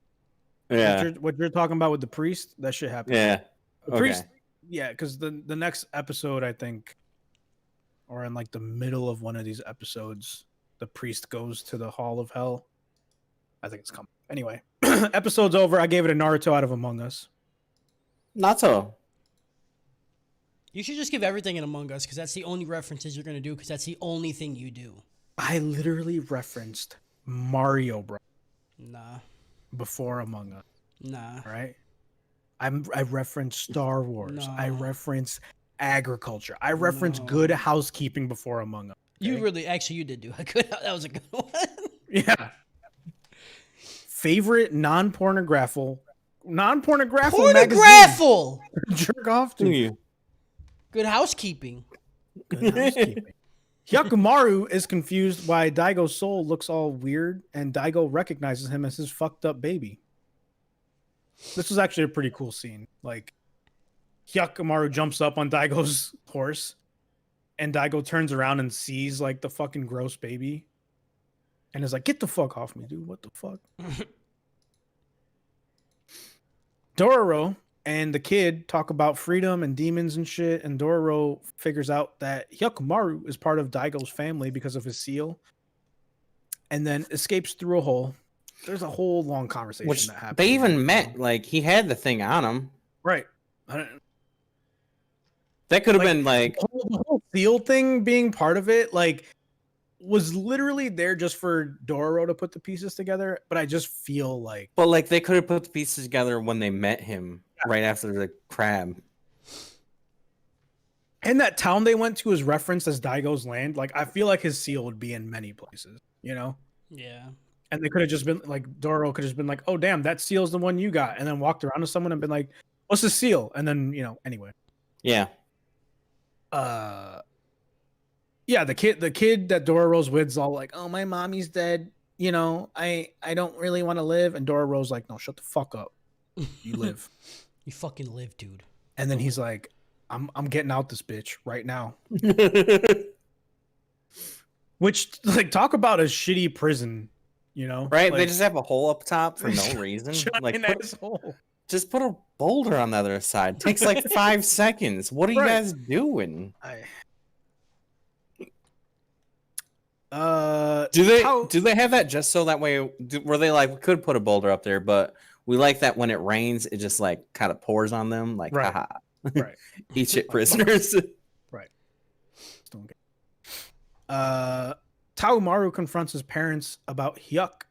Yeah. What you're talking about with the priest, that shit happens. Yeah. The priest, yeah, because the next episode, I think, or in like the middle of one of these episodes, the priest goes to the Hall of Hell. I think it's coming. Anyway, episode's over. I gave it a Naruto out of Among Us. Not so. You should just give everything in Among Us because that's the only references you're gonna do because that's the only thing you do. I literally referenced Mario Bros. Nah, before Among Us. nah. Right? I referenced Star Wars. I No. referenced agriculture. I referenced No. Good Housekeeping before Among Us. You okay? really, actually, you did do a good. That was a good one. Yeah. Favorite non-pornographical magazine Pornographal. to jerk off Do to. you? Good housekeeping. Good housekeeping. Hyakamaru is confused why Daigo's soul looks all weird, and Daigo recognizes him as his fucked up baby. This was actually a pretty cool scene. Like, Hyakamaru jumps up on Daigo's horse, and Daigo turns around and sees like the fucking gross baby, and is like, "Get the fuck off me, dude! What the fuck?" Dororo and the kid talk about freedom and demons and shit, and Dororo figures out that Hyakumaru is part of Daigo's family because of his seal, and then escapes through a hole. There's a whole long conversation Which that happened. they even met. Like he had the thing on him. Right. That could have been like the whole seal thing being part of it, like, was literally there just for Dororo to put the pieces together. But I just feel like, but like they could have put the pieces together when they met him right after the crab. and that town they went to is referenced as Daigo's land. Like, I feel like his seal would be in many places, you know? Yeah. And they could have just been like, Dororo could have just been like, "Oh damn, that seal's the one you got," and then walked around to someone and been like, "What's the seal?" And then, you know, anyway. Yeah. Yeah, the kid that Dororo's with's all like, "Oh, my mommy's dead. You know, I don't really want to live." And Dororo's like, "No, shut the fuck up. You live." You fucking live, dude. And then he's like, I'm getting out this bitch right now." Which, like, talk about a shitty prison, you know? Right? Like, They just have a hole up top for no reason. Like just put a boulder on the other side. Takes like 5 seconds. What are you guys doing? Do they have that just so that way? Were they like, we could put a boulder up there, but we like that when it rains, it just like kind of pours on them, like Right. haha. Right. Eat shit, prisoners. Right. Don't get. Taomaru confronts his parents about Hyuk,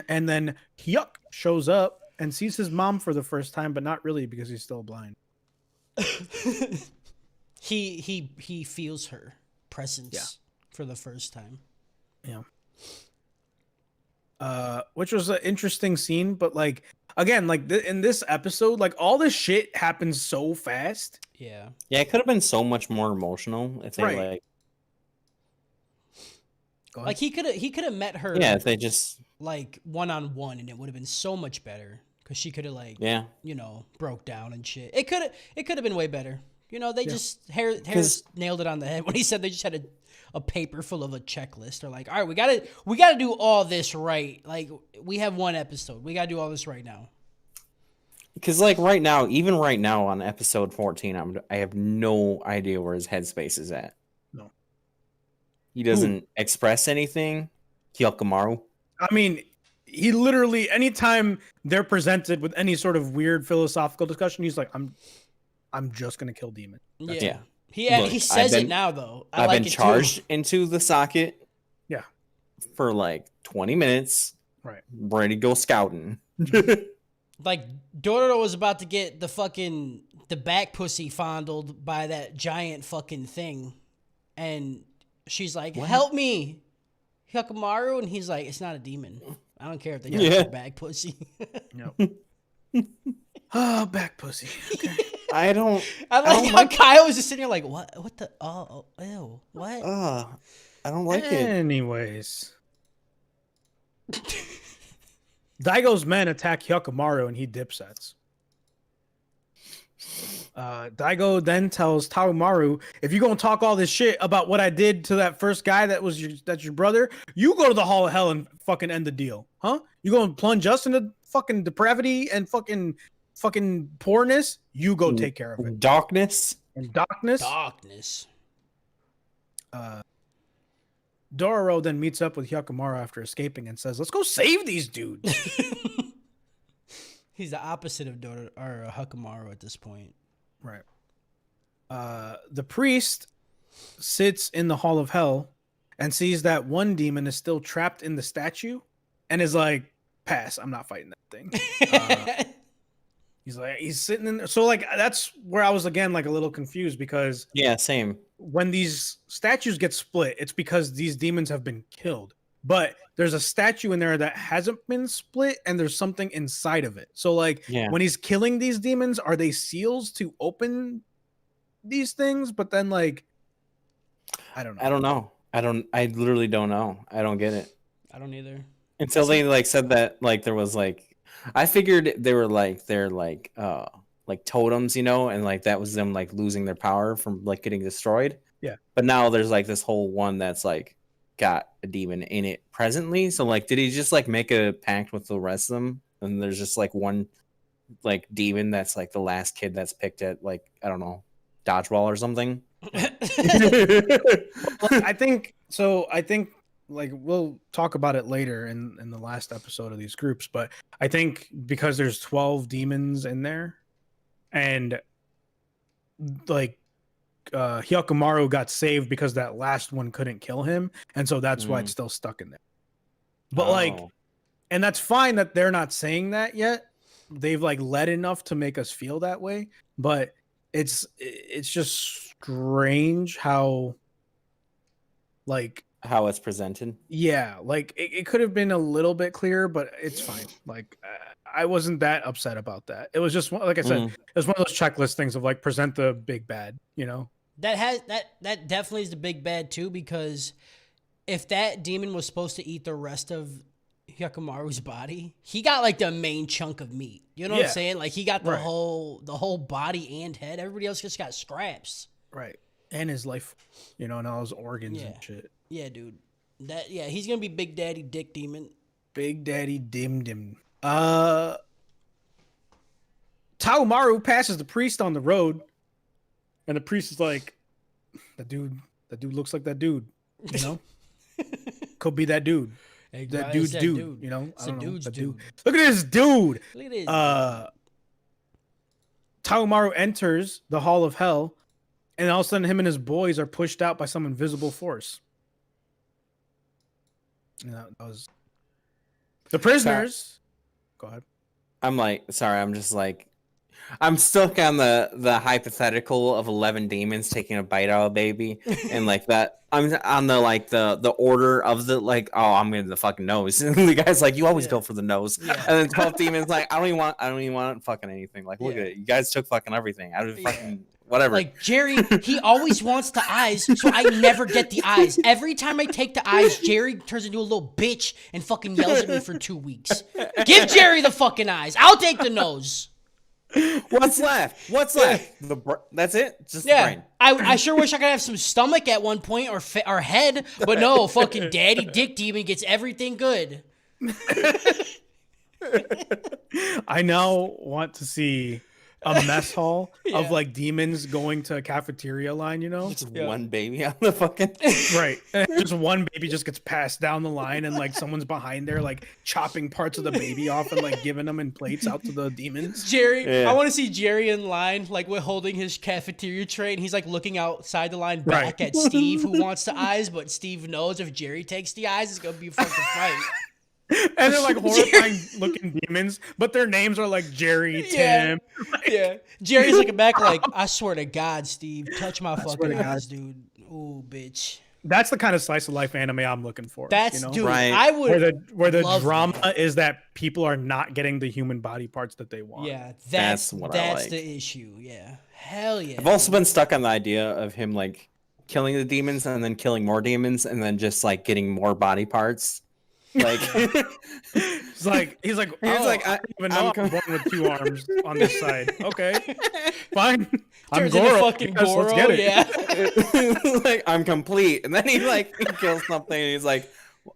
and then Hyuk shows up and sees his mom for the first time, but not really because he's still blind. He feels her presence for the first time. Yeah. Which was an interesting scene, but like, again, like in this episode, like all this shit happens so fast. Yeah. Yeah, it could have been so much more emotional if they Right. Like he could have met her. Yeah, if they just like one-on-one, and it would have been so much better because she could have like you know, broke down and shit. It could have been way better. You know, they just Harris nailed it on the head when he said they just had a paper full of a checklist. They're like, all right, we gotta do all this right. Like, we have one episode, we gotta do all this right now. Because like even right now on episode 14, I have no idea where his headspace is at. No, he doesn't express anything. Hyakumaru. I mean, he literally, anytime they're presented with any sort of weird philosophical discussion, he's like, I'm just gonna kill demons. Yeah. He says it now though. I've been charged into the socket. Yeah. For like 20 minutes. Right. Ready to go scouting. Like, Dororo was about to get the back pussy fondled by that giant fucking thing, and she's like, what? Help me, Hyakumaru, and he's like, it's not a demon. I don't care if they got your back pussy. No. Oh, back pussy. Okay. I like how Kyle was just sitting here like, what the, ew, what? I don't like it. Anyways. Daigo's men attack Hyakumaru and he dipsets. Daigo then tells Taomaru, if you're gonna talk all this shit about what I did to that first guy that's your brother, you go to the Hall of Hell and fucking end the deal. Huh? You gonna plunge us into fucking depravity and fucking poorness? You go take care of it. Darkness. And darkness. Dororo then meets up with Hyakumaru after escaping and says, let's go save these dudes. He's the opposite of Dororo or Hyakumaru at this point. Right. The priest sits in the Hall of Hell and sees that one demon is still trapped in the statue and is like, pass, I'm not fighting that thing. He's sitting in there. So like, that's where I was again, like a little confused because same. When these statues get split, it's because these demons have been killed, but there's a statue in there that hasn't been split and there's something inside of it. So like when he's killing these demons, are they seals to open these things? But then like, I don't know. I literally don't know. I don't get it. I don't either. Until they like said that like there was like, I figured they're like like totems, you know, and like that was them like losing their power from like getting destroyed. Yeah. But now there's like this whole one that's like got a demon in it presently. So like, did he just like make a pact with the rest of them? And there's just like one like demon that's like the last kid that's picked at like, I don't know, dodgeball or something. I think so. I think like we'll talk about it later in the last episode of these groups, but I think because there's 12 demons in there, and like Hyakumaru got saved because that last one couldn't kill him, and so that's why it's still stuck in there. But like, and that's fine that they're not saying that yet. They've like led enough to make us feel that way, but it's just strange how like how it's presented. Yeah, like it could have been a little bit clearer, but it's fine. Like I wasn't that upset about that. It was just like I said, it was one of those checklist things of like present the big bad, you know. That definitely is the big bad too, because if that demon was supposed to eat the rest of Hyakumaru's body, he got like the main chunk of meat. You know what I'm saying? Like he got the whole body and head. Everybody else just got scraps. Right. And his life, you know, and all his organs and shit. Yeah, dude. He's gonna be Big Daddy Dick Demon. Big Daddy Dim Dim. Taomaru passes the priest on the road, and the priest is like, that dude looks like that dude, you know? Could be that dude. Hey, that dude's that dude, you know? It's a dude's dude. Look at this dude. Look at this. Taomaru enters the Hall of Hell, and all of a sudden him and his boys are pushed out by some invisible force. And that was the prisoners. Go ahead. I'm stuck on the hypothetical of 11 demons taking a bite out of a baby, and like that. I'm on the like the order of the like. Oh, I'm getting the fucking nose. And the guy's like, you always go for the nose. Yeah. And then 12 demons like, I don't even want fucking anything. Like, look at it. You guys took fucking everything. I would fucking whatever. Like Jerry, he always wants the eyes, so I never get the eyes. Every time I take the eyes, Jerry turns into a little bitch and fucking yells at me for 2 weeks. Give Jerry the fucking eyes. I'll take the nose. What's left? That's it. Just the brain. I sure wish I could have some stomach at one point or head, but no, fucking Daddy Dick Demon gets everything good. I now want to see a mess hall of like demons going to a cafeteria line, you know? Just one baby on the fucking right. And just one baby just gets passed down the line, and like someone's behind there like chopping parts of the baby off and like giving them in plates out to the demons. Jerry, I want to see Jerry in line like with holding his cafeteria tray, and he's like looking outside the line back at Steve, who wants the eyes, but Steve knows if Jerry takes the eyes, it's gonna be a fucking fight. And they're like horrifying looking demons, but their names are like Jerry, Tim. Jerry's looking back like, I swear to God, Steve, touch my fucking eyes, dude. Ooh, bitch. That's the kind of slice of life anime I'm looking for. That's, you know? dude, right. I would where the drama is that people are not getting the human body parts that they want. Yeah, that's what I like. the issue. Yeah. Hell yeah. I've also been stuck on the idea of him like killing the demons and then killing more demons and then just like getting more body parts. Like he's like I don't even know I'm born with 2 arms on this side. Okay, fine. I'm Goro. Fucking Goro. Let's get it. Yeah. Like I'm complete, and then he kills something, and he's like,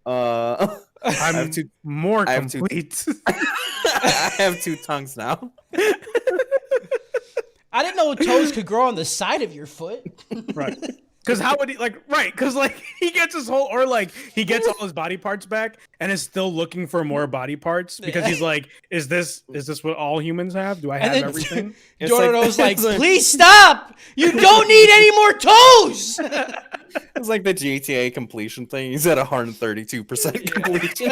I'm more complete. I have 2 tongues now. I didn't know toes could grow on the side of your foot. Right. Because how would he because he gets his whole, or like he gets all his body parts back and is still looking for more body parts because he's like, is this what all humans have? Do I have everything? Dororo's like, please stop! You don't need any more toes! It's like the GTA completion thing. He's at 132% completion.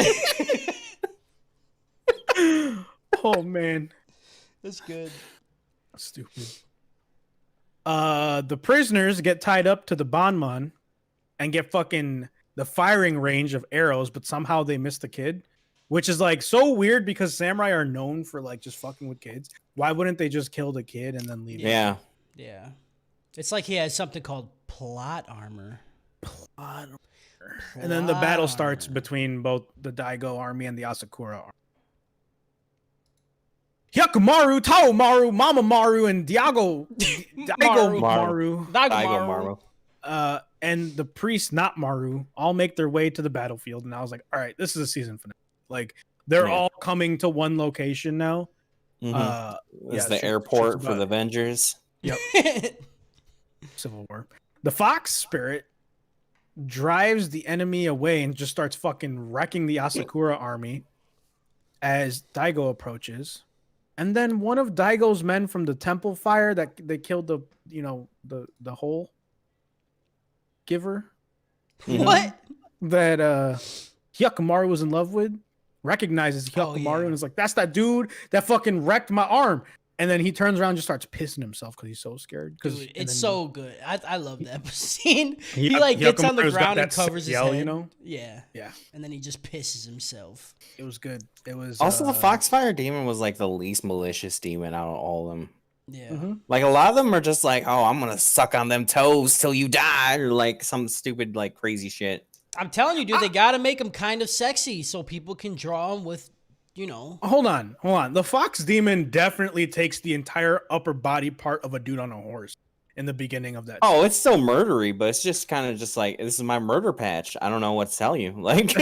Oh man, that's good. Stupid. The prisoners get tied up to the Banman and get fucking the firing range of arrows, but somehow they miss the kid, which is like so weird because samurai are known for like just fucking with kids. Why wouldn't they just kill the kid and then leave? Yeah. Yeah. It's like he has something called plot armor. And then the battle starts between both the Daigo army and the Asakura army. Hyakamaru, Taomaru, Mama Maru, and Daigo Maru. Maru. Daigo Maru. And the priest, not Maru, all make their way to the battlefield. And I was like, all right, this is a season finale. Like, they're all coming to one location now. It's the airport for the Avengers. Yep. Civil War. The fox spirit drives the enemy away and just starts fucking wrecking the Asakura army as Daigo approaches. And then one of Daigo's men from the temple fire that they killed the whole giver. What? That Hyakamaru was in love with recognizes Hyakamaru and is like, that's that dude that fucking wrecked my arm. And then he turns around and just starts pissing himself because he's so scared. Dude, it's so good. I love that scene. He like gets on the ground and covers his head. You know? Yeah. Yeah. And then he just pisses himself. It was good. It was also the Foxfire demon was like the least malicious demon out of all of them. Yeah. Like a lot of them are just like, oh, I'm gonna suck on them toes till you die, or like some stupid like crazy shit. I'm telling you, dude, they gotta make him kind of sexy so people can draw him with, you know. Hold on. The fox demon definitely takes the entire upper body part of a dude on a horse in the beginning of that. Oh, it's still murdery, but it's just kind of just like, this is my murder patch. I don't know what to tell you. Like,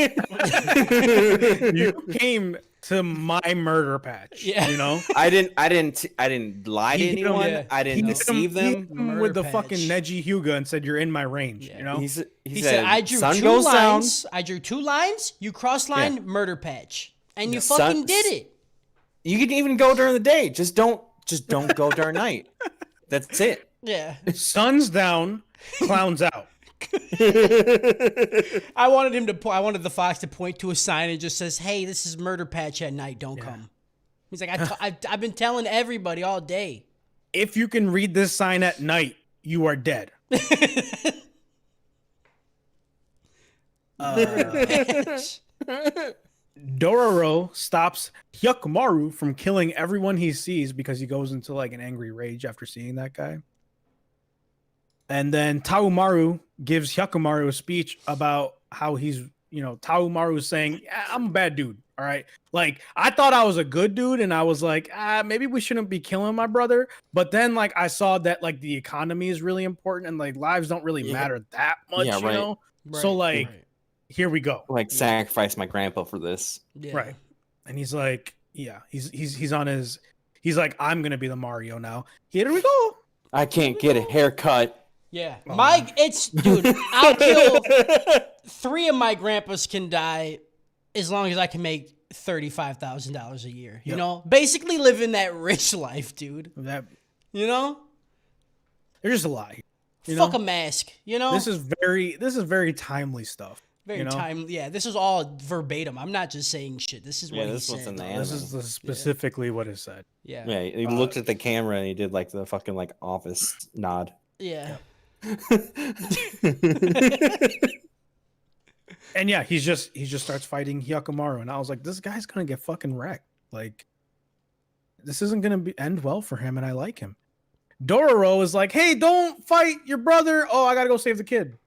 you came to my murder patch. Yeah. You know, I didn't lie to anyone. Yeah. I didn't deceive them. With the patch. fucking Neji Hyuga and said, "You're in my range." Yeah. You know, He said, I drew sun two goes lines. down. I drew 2 lines. You cross line, murder patch. And you Sun- fucking did it. You can even go during the day. Just don't go during night. That's it. Yeah. sun's down, clowns out. I wanted the fox to point to a sign and just says, "Hey, this is murder patch at night. Don't come." He's like, I've been telling everybody all day. If you can read this sign at night, you are dead. Dororo stops Hyakamaru from killing everyone he sees because he goes into like an angry rage after seeing that guy. And then Taomaru gives Hyakamaru a speech about how he's, Taomaru is saying, I'm a bad dude. All right. Like, I thought I was a good dude and I was like, maybe we shouldn't be killing my brother. But then like I saw that like the economy is really important and like lives don't really matter that much, you know? Right, So like, here we go. Like sacrifice my grandpa for this. Yeah. Right. And he's like, he's on his, he's like, I'm going to be the Mario now. Here we go. I can't get a haircut. Yeah. Oh, Dude, I'll kill 3 of my grandpas can die as long as I can make $35,000 a year. You know? Basically living that rich life, dude. That, You know? there's just a lot here. Fuck a mask. You know? This is very timely stuff. Very timely. Yeah, this is all verbatim. I'm not just saying shit. This is what he this was said. in the This anime. is specifically what is said. Yeah. Yeah, he looked at the camera and he did like the fucking like office nod. Yeah. And yeah, he just starts fighting Hyakamaru, and I was like, this guy's gonna get fucking wrecked. Like, this isn't gonna end well for him, and I like him. Dororo is like, hey, don't fight your brother. Oh, I gotta go save the kid.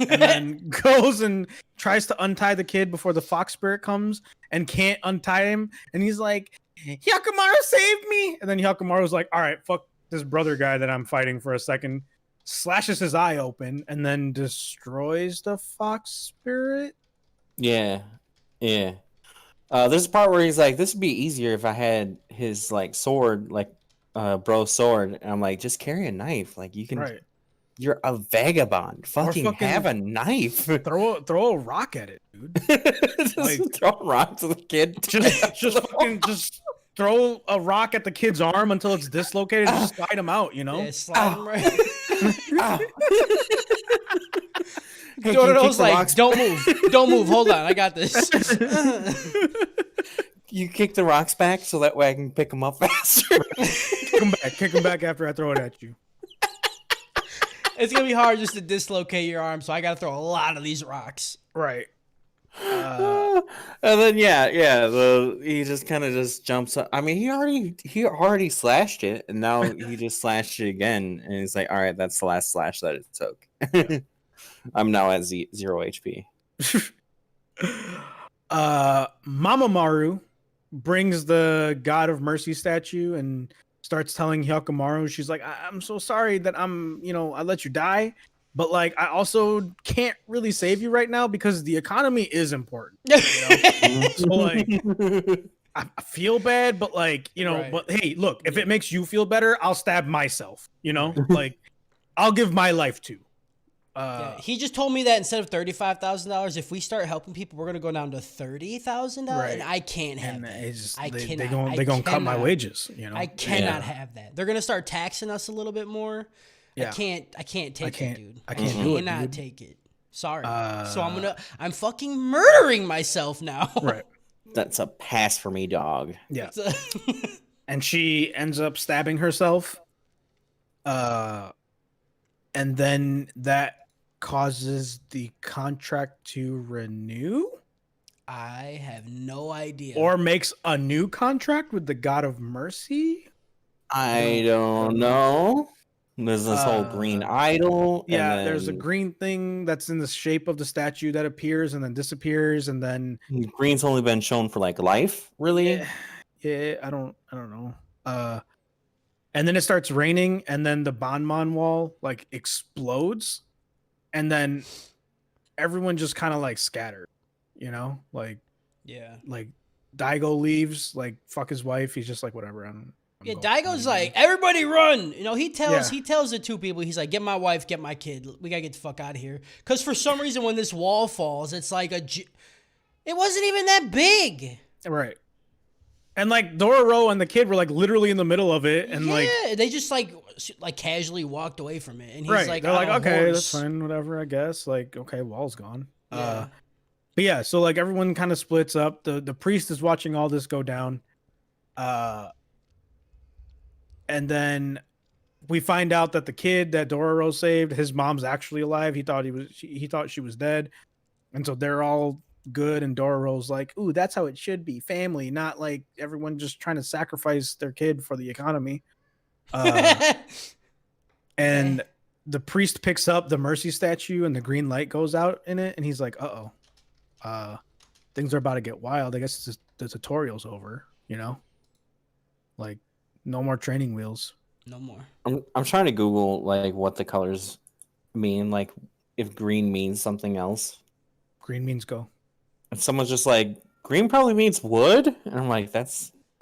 And then goes and tries to untie the kid before the fox spirit comes and can't untie him. And he's like, Hyakamaru saved me. And then Hyakamaru's like, all right, fuck this brother guy that I'm fighting for a second. Slashes his eye open and then destroys the fox spirit. Yeah. There's a part where he's like, this would be easier if I had his like sword, like bro's sword. And I'm like, just carry a knife. Like you can. Right. You're a vagabond. Fucking have a knife. Throw a rock at it, dude. Just throw a rock to the kid. Just throw a rock at the kid's arm until it's dislocated and just slide him out, you know? Yeah, slide him right. Hey, Dororo's like, don't move. Hold on, I got this. You kick the rocks back so that way I can pick them up faster. Kick him back after I throw it at you. It's gonna be hard just to dislocate your arm, so I gotta throw a lot of these rocks. Right. And then he just kind of just jumps up. I mean, he already slashed it, and now he just slashed it again, and he's like, all right, that's the last slash that it took. I'm now at 0 HP. Mama Maru brings the God of Mercy statue and starts telling Hyakkimaru, she's like, I'm so sorry that I let you die, but like I also can't really save you right now because the economy is important. So like I feel bad, but like, Right. but hey, look, if it makes you feel better, I'll stab myself, like I'll give my life too. Yeah, he just told me that instead of $35,000, if we start helping people, we're gonna go down to $30,000, Right. and I can't have And that. it's just, I they cannot. gonna cut my wages, I cannot have that. They're gonna start taxing us a little bit more. Yeah. I can't take it, dude. I can't do it, cannot dude. take it. Sorry. So I'm fucking murdering myself now. Right. That's a pass for me, dog. Yeah. And she ends up stabbing herself. And then that causes the contract to renew? I have no idea. Or makes a new contract with the God of Mercy? I don't know. There's this whole green idol. Yeah, and there's a then green thing that's in the shape of the statue that appears and then disappears, and then green's only been shown for like life, really. yeah, I don't know. And then it starts raining, and then the Banman wall like explodes, and then everyone just kind of like scattered, like Daigo leaves, like fuck his wife. He's just like whatever. I'm Daigo's like, everybody run. He tells the two people, he's like, get my wife, get my kid. We gotta get the fuck out of here. Because for some reason, when this wall falls, it's like it wasn't even that big. Right. And like Dororo and the kid were like literally in the middle of it, and they just like casually walked away from it, and he's right. like, they're like, okay, horse. that's fine, whatever, I guess. Like, okay, wall's gone. Yeah. But yeah, so like everyone kind of splits up. The priest is watching all this go down, and then we find out that the kid that Dororo saved, his mom's actually alive. He thought she was dead, and so they're all good, and Dororo's like, ooh, that's how it should be, family, not like everyone just trying to sacrifice their kid for the economy. And the priest picks up the Mercy statue, and the green light goes out in it, and he's like, things are about to get wild. I guess the tutorial's over, like no more training wheels. No more. I'm trying to Google like what the colors mean, like if green means something else. Green means go. If someone's just like, green probably means wood, and I'm like, I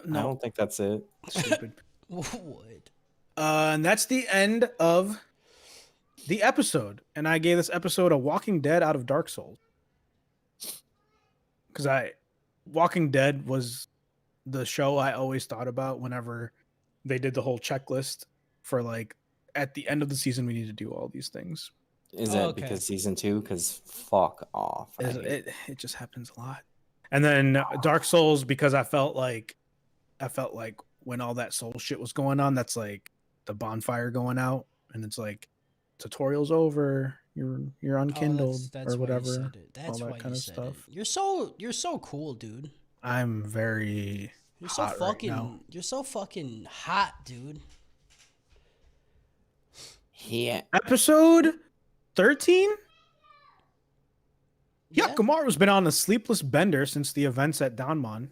don't think that's it. Stupid. Wood. And that's the end of the episode. And I gave this episode a Walking Dead out of Dark Souls. Because Walking Dead was the show I always thought about whenever they did the whole checklist for like, at the end of the season, we need to do all these things. Is it because season 2? Because fuck off. It just happens a lot. And then Dark Souls, because I felt like when all that soul shit was going on, that's like the bonfire going out, and it's like tutorial's over, you're unkindled, that's or whatever. Why you said it. That's all that why kind you of said stuff. It. You're so cool, dude. I'm very hot right now. You're so fucking hot, dude. Yeah. Episode 13? Yeah. Hyakkimaru's been on a sleepless bender since the events at Danmon,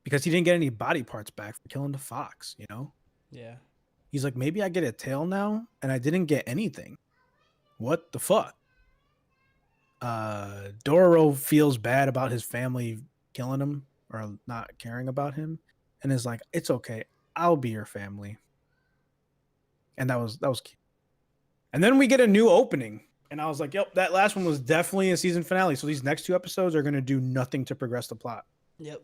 because he didn't get any body parts back for killing the fox, Yeah. He's like, maybe I get a tail now, and I didn't get anything. What the fuck? Dororo feels bad about his family killing him or not caring about him, and is like, it's okay, I'll be your family. And that was cute. And then we get a new opening, and I was like, yep, that last one was definitely a season finale. So these next 2 episodes are going to do nothing to progress the plot. Yep.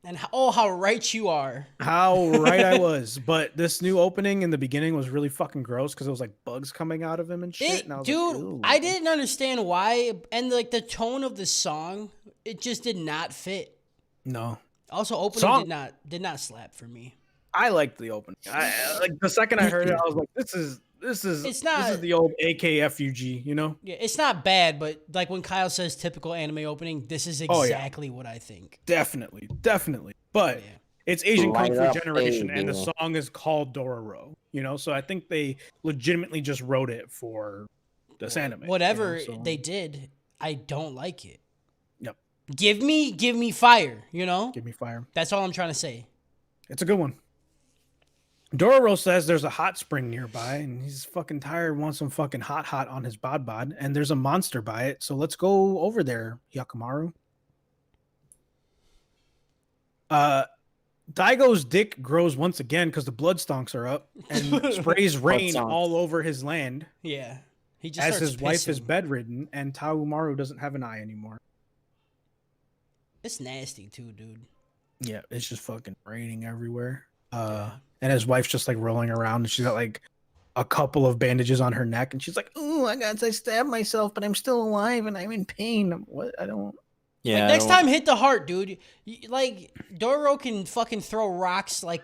And how right you are. How right I was. But this new opening in the beginning was really fucking gross because it was like bugs coming out of him and shit. And I was dude, like, ew. I didn't understand why. And like the tone of the song, it just did not fit. No. Also, opening did not slap for me. I liked the opening. I like the second I heard it, I was like, this is the old AKFUG, Yeah, it's not bad, but like when Kyle says typical anime opening, this is exactly what I think. Definitely. But it's Asian Kung Fu Generation, and the song is called Dororo, so I think they legitimately just wrote it for this anime. Whatever they did, I don't like it. Yep. Give me fire, you know? Give me fire. That's all I'm trying to say. It's a good one. Dororo says there's a hot spring nearby, and he's fucking tired, wants some fucking hot on his bod, and there's a monster by it, so let's go over there, Hyakkimaru. Daigo's dick grows once again because the blood stonks are up and sprays rain all over his land. Yeah. He just as starts his wife is pissing. bedridden, and Taumaru doesn't have an eye anymore. It's nasty too, dude. Yeah, it's just fucking raining everywhere. And his wife's just like rolling around, and she's got like a couple of bandages on her neck, and she's like, "Ooh, I stabbed myself, but I'm still alive and I'm in pain." What? I don't. Yeah. Like, next time, hit the heart, dude. Like, Dororo can fucking throw rocks like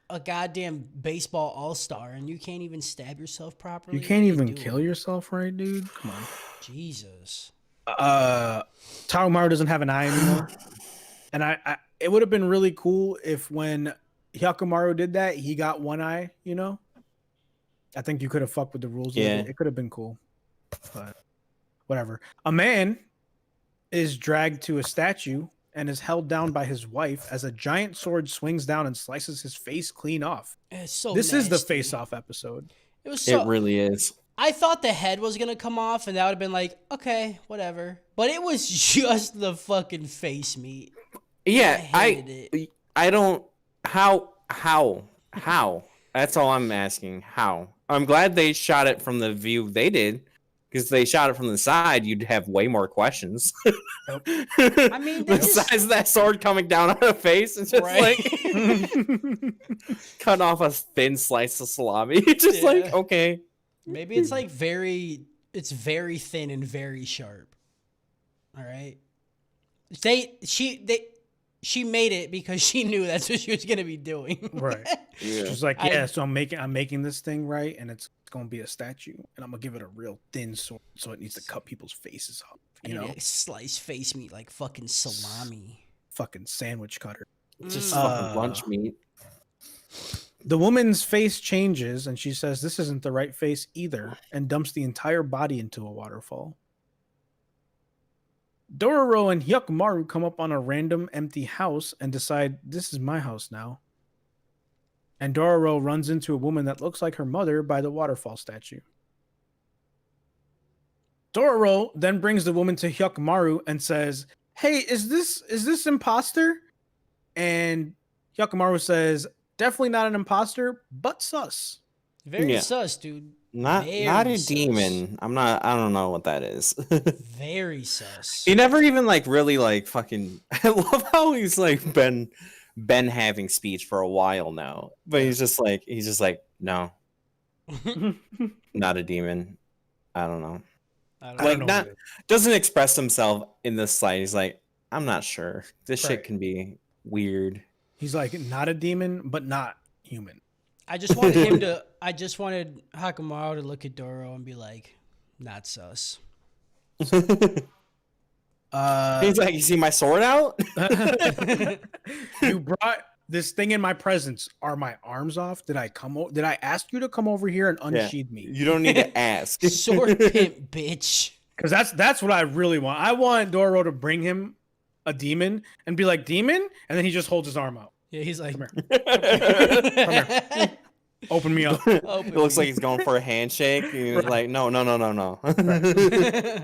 a goddamn baseball all-star, and you can't even stab yourself properly. You can't even kill yourself, right, dude? Come on. Jesus. Taumaru doesn't have an eye anymore, and I it would have been really cool if when Hyakkimaru did that, he got one eye. You know, I think you could have fucked with the rules. A little bit. It could have been cool, but whatever. A man is dragged to a statue and is held down by his wife as a giant sword swings down and slices his face clean off. It's so this nasty. is the face-off episode. It was so. It really is. I thought the head was gonna come off, and that would have been like, okay, whatever. But it was just the fucking face meat. Yeah, I don't. How? That's all I'm asking. How? I'm glad they shot it from the view they did, because if they shot it from the side, you'd have way more questions. I mean, the size of that sword coming down on her face and just like cutting off a thin slice of salami. Just like, okay. Maybe it's like it's very thin and very sharp. All right. She made it because she knew that's what she was gonna be doing. Right. Yeah. She's like, yeah, so I'm making this thing right, and it's gonna be a statue, and I'm gonna give it a real thin sword, so it needs to cut people's faces off. You know, slice face meat like fucking salami. Fucking sandwich cutter. Just fucking lunch meat. The woman's face changes, and she says this isn't the right face either, and dumps the entire body into a waterfall. Dororo and Hyakkimaru come up on a random empty house and decide this is my house now. And Dororo runs into a woman that looks like her mother by the waterfall statue. Dororo then brings the woman to Hyakkimaru and says, "Hey, is this imposter?" And Hyakkimaru says, "Definitely not an imposter, but sus." Very sus, dude. Not a sus. demon. I don't know what that is. Very sus. He never even like really like fucking. I love how he's like been having speech for a while now, but he's just like no, not a demon. I don't know. Doesn't express himself in this slide. He's like, I'm not sure. This shit can be weird. He's like, not a demon, but not human. I just wanted Hyakkimaru to look at Dororo and be like, not sus. He's like, you see my sword out? You brought this thing in my presence. Are my arms off? Did I ask you to come over here and unsheathe me? You don't need to ask. Sword pimp, bitch. Because that's what I really want. I want Dororo to bring him a demon and be like, demon, and then he just holds his arm out. Yeah, he's like, come here. Open me up. It looks like he's going for a handshake. And he's like, no.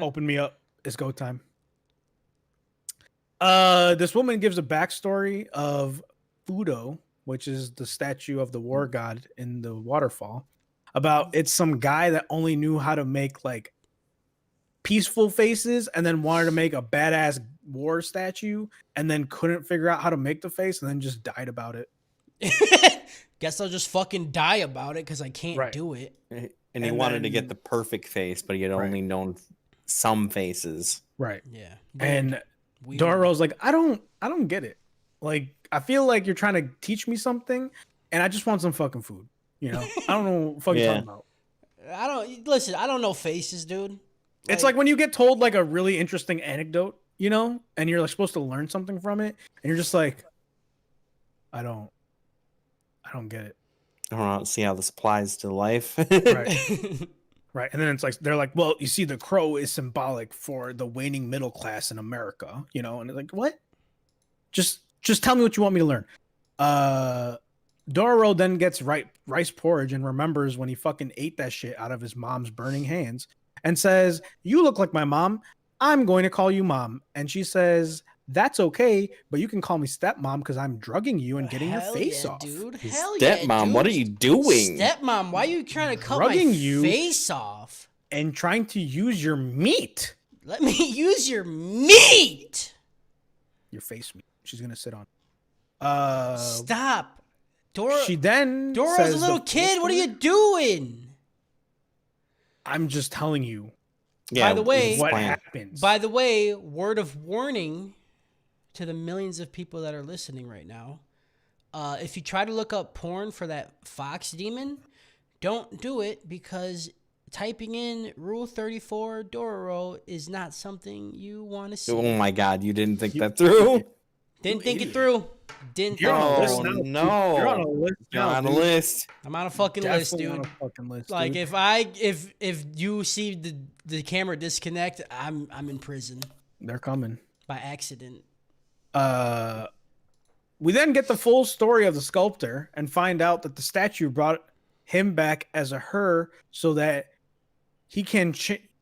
Open me up. It's go time. This woman gives a backstory of Fudo, which is the statue of the war god in the waterfall. About it's some guy that only knew how to make like peaceful faces and then wanted to make a badass war statue and then couldn't figure out how to make the face and then just died about it. Guess I'll just fucking die about it because I can't do it. And he wanted to get the perfect face, but he had only known some faces. Right. Yeah. And Dororo's like, I don't get it. Like, I feel like you're trying to teach me something, and I just want some fucking food. You know, I don't know what the fuck you're talking about. I don't know faces, dude. It's like when you get told like a really interesting anecdote, you know, and you're like supposed to learn something from it, and you're just like, I don't get it. I don't know. See how this applies to life. Right. Right. And then it's like, they're like, well, you see, the crow is symbolic for the waning middle class in America, you know? And it's like, what? Just tell me what you want me to learn. Dororo then gets rice porridge and remembers when he fucking ate that shit out of his mom's burning hands and says, you look like my mom. I'm going to call you mom. And she says, that's okay, but you can call me stepmom because I'm drugging you and getting your face off. Dude. Hell yeah, Stepmom, dude. what are you doing? Stepmom, why are you trying to cut Drugging my you. face off? And trying to use your meat. Let me use your meat. Your face meat. She's gonna sit on. Stop. She then Doro's says a little kid. What are you doing? I'm just telling you. Yeah, By the way, What happens? By the way, word of warning to the millions of people that are listening right now. If you try to look up porn for that fox demon, don't do it because typing in Rule 34 Dororo is not something you want to see. Oh my God, you didn't think that through? Didn't think it through. Didn't You're think on a it list through. now. No. You're on a list. You're now, on a dude. list. I'm on a fucking list, Definitely dude. on a fucking list, Like dude. if you see the camera disconnect, I'm in prison They're coming. by accident. We then get the full story of the sculptor and find out that the statue brought him back as a her so that he can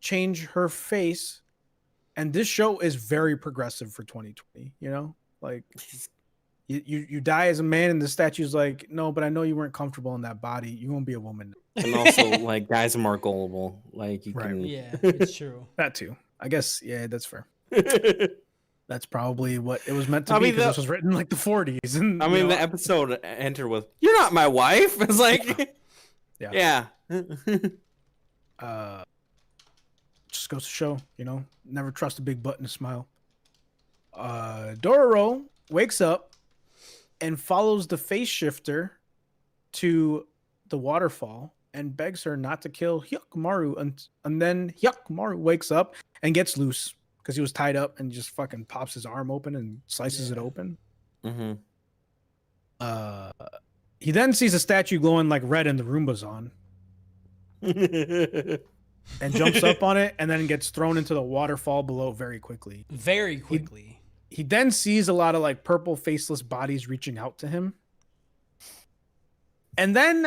change her face. And this show is very progressive for 2020, you know? Like you die as a man and the statue's like, no, but I know you weren't comfortable in that body. You won't be a woman. And also, like, guys are more gullible. Like, you Right. can. Yeah, it's true. That too. I guess, yeah, that's fair. That's probably what it was meant to I be mean, because this was written in like the 40s. And I you mean, know, the episode entered with, "You're not my wife." It's like, Yeah. yeah. Just goes to show, you know, never trust a big butt and a smile. Dororo wakes up and follows the face shifter to the waterfall and begs her not to kill Hyukmaru. And then Hyukmaru wakes up and gets loose because he was tied up and just fucking pops his arm open and slices it open. Mm-hmm. He then sees a statue glowing like red and the Roomba's on and jumps up on it and then gets thrown into the waterfall below very quickly. Very quickly. He then sees a lot of like purple faceless bodies reaching out to him. And then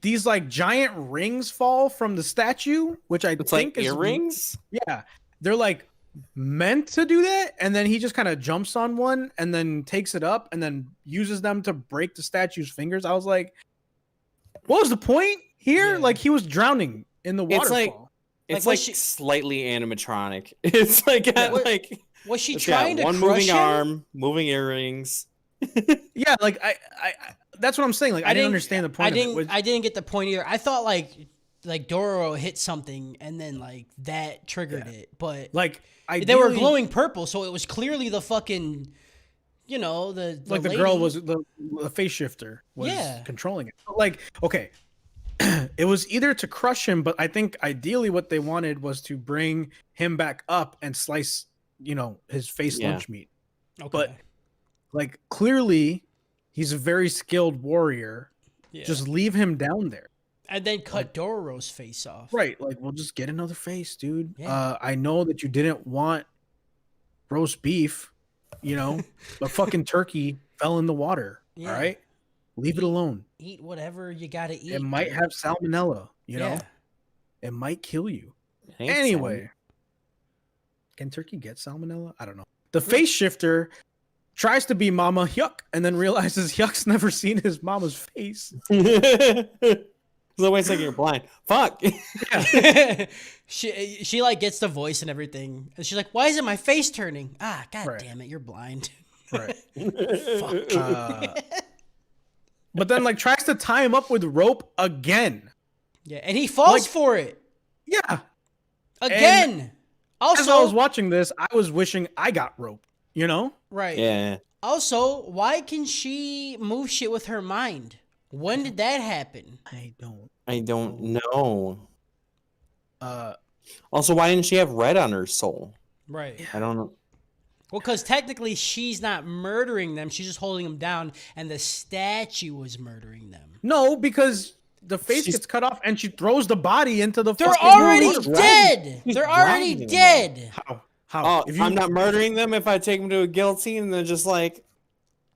these like giant rings fall from the statue, which I It's think like is earrings. Yeah. They're like meant to do that. And then he just kind of jumps on one and then takes it up and then uses them to break the statue's fingers. I was like, what was the point here? Yeah. Like he was drowning in the It's like- waterfall. It's Like, like was she- slightly animatronic. It's like like Was she it's got trying to one crush moving him? arm, moving earrings. Yeah, like I that's what I'm saying. Like I didn't understand the point of it. I didn't get the point either. I thought like Dororo hit something and then like that triggered it, but Like they were ideally, glowing purple, so it was clearly the fucking, you know, the like the lady. girl was the face shifter was Yeah. controlling it. But like, okay, it was either to crush him, but I think ideally what they wanted was to bring him back up and slice, you know, his face Yeah. lunch meat. Okay. But like clearly, he's a very skilled warrior. Yeah. Just leave him down there. and then cut Dororo's face off. Right. Like, we'll just get another face, dude. Yeah. I know that you didn't want roast beef, you know, but fucking turkey fell in the water. Yeah. All right. Leave it alone. Eat whatever you gotta eat. It might have salmonella, you know, Yeah. it might kill you. Thanks, Anyway, can turkey get salmonella? I don't know. The face shifter tries to be Mama Hyuk and then realizes Hyuk's never seen his mama's face. So wait a second, you're blind. Fuck. she like gets the voice and everything, and she's like, "Why isn't my face turning?" Ah, god Right. damn it, you're blind. Right. Fuck. But then like tries to tie him up with rope again. Yeah, and he falls Like- for it Yeah. again. As I was Also, watching this, I was wishing I got rope, you know? right. Yeah. Also, why can she move shit with her mind? When did that happen? I don't. I don't know. Uh Also, why didn't she have red on her soul? Right. I don't know. Well, because technically she's not murdering them; she's just holding them down, and the statue was murdering them. no, because the face gets cut off and she throws the body into the. They're fucking already water. dead. She's They're already dragging them. dead. How? Oh, I'm not murdering them if I take them to a guillotine and they're just like.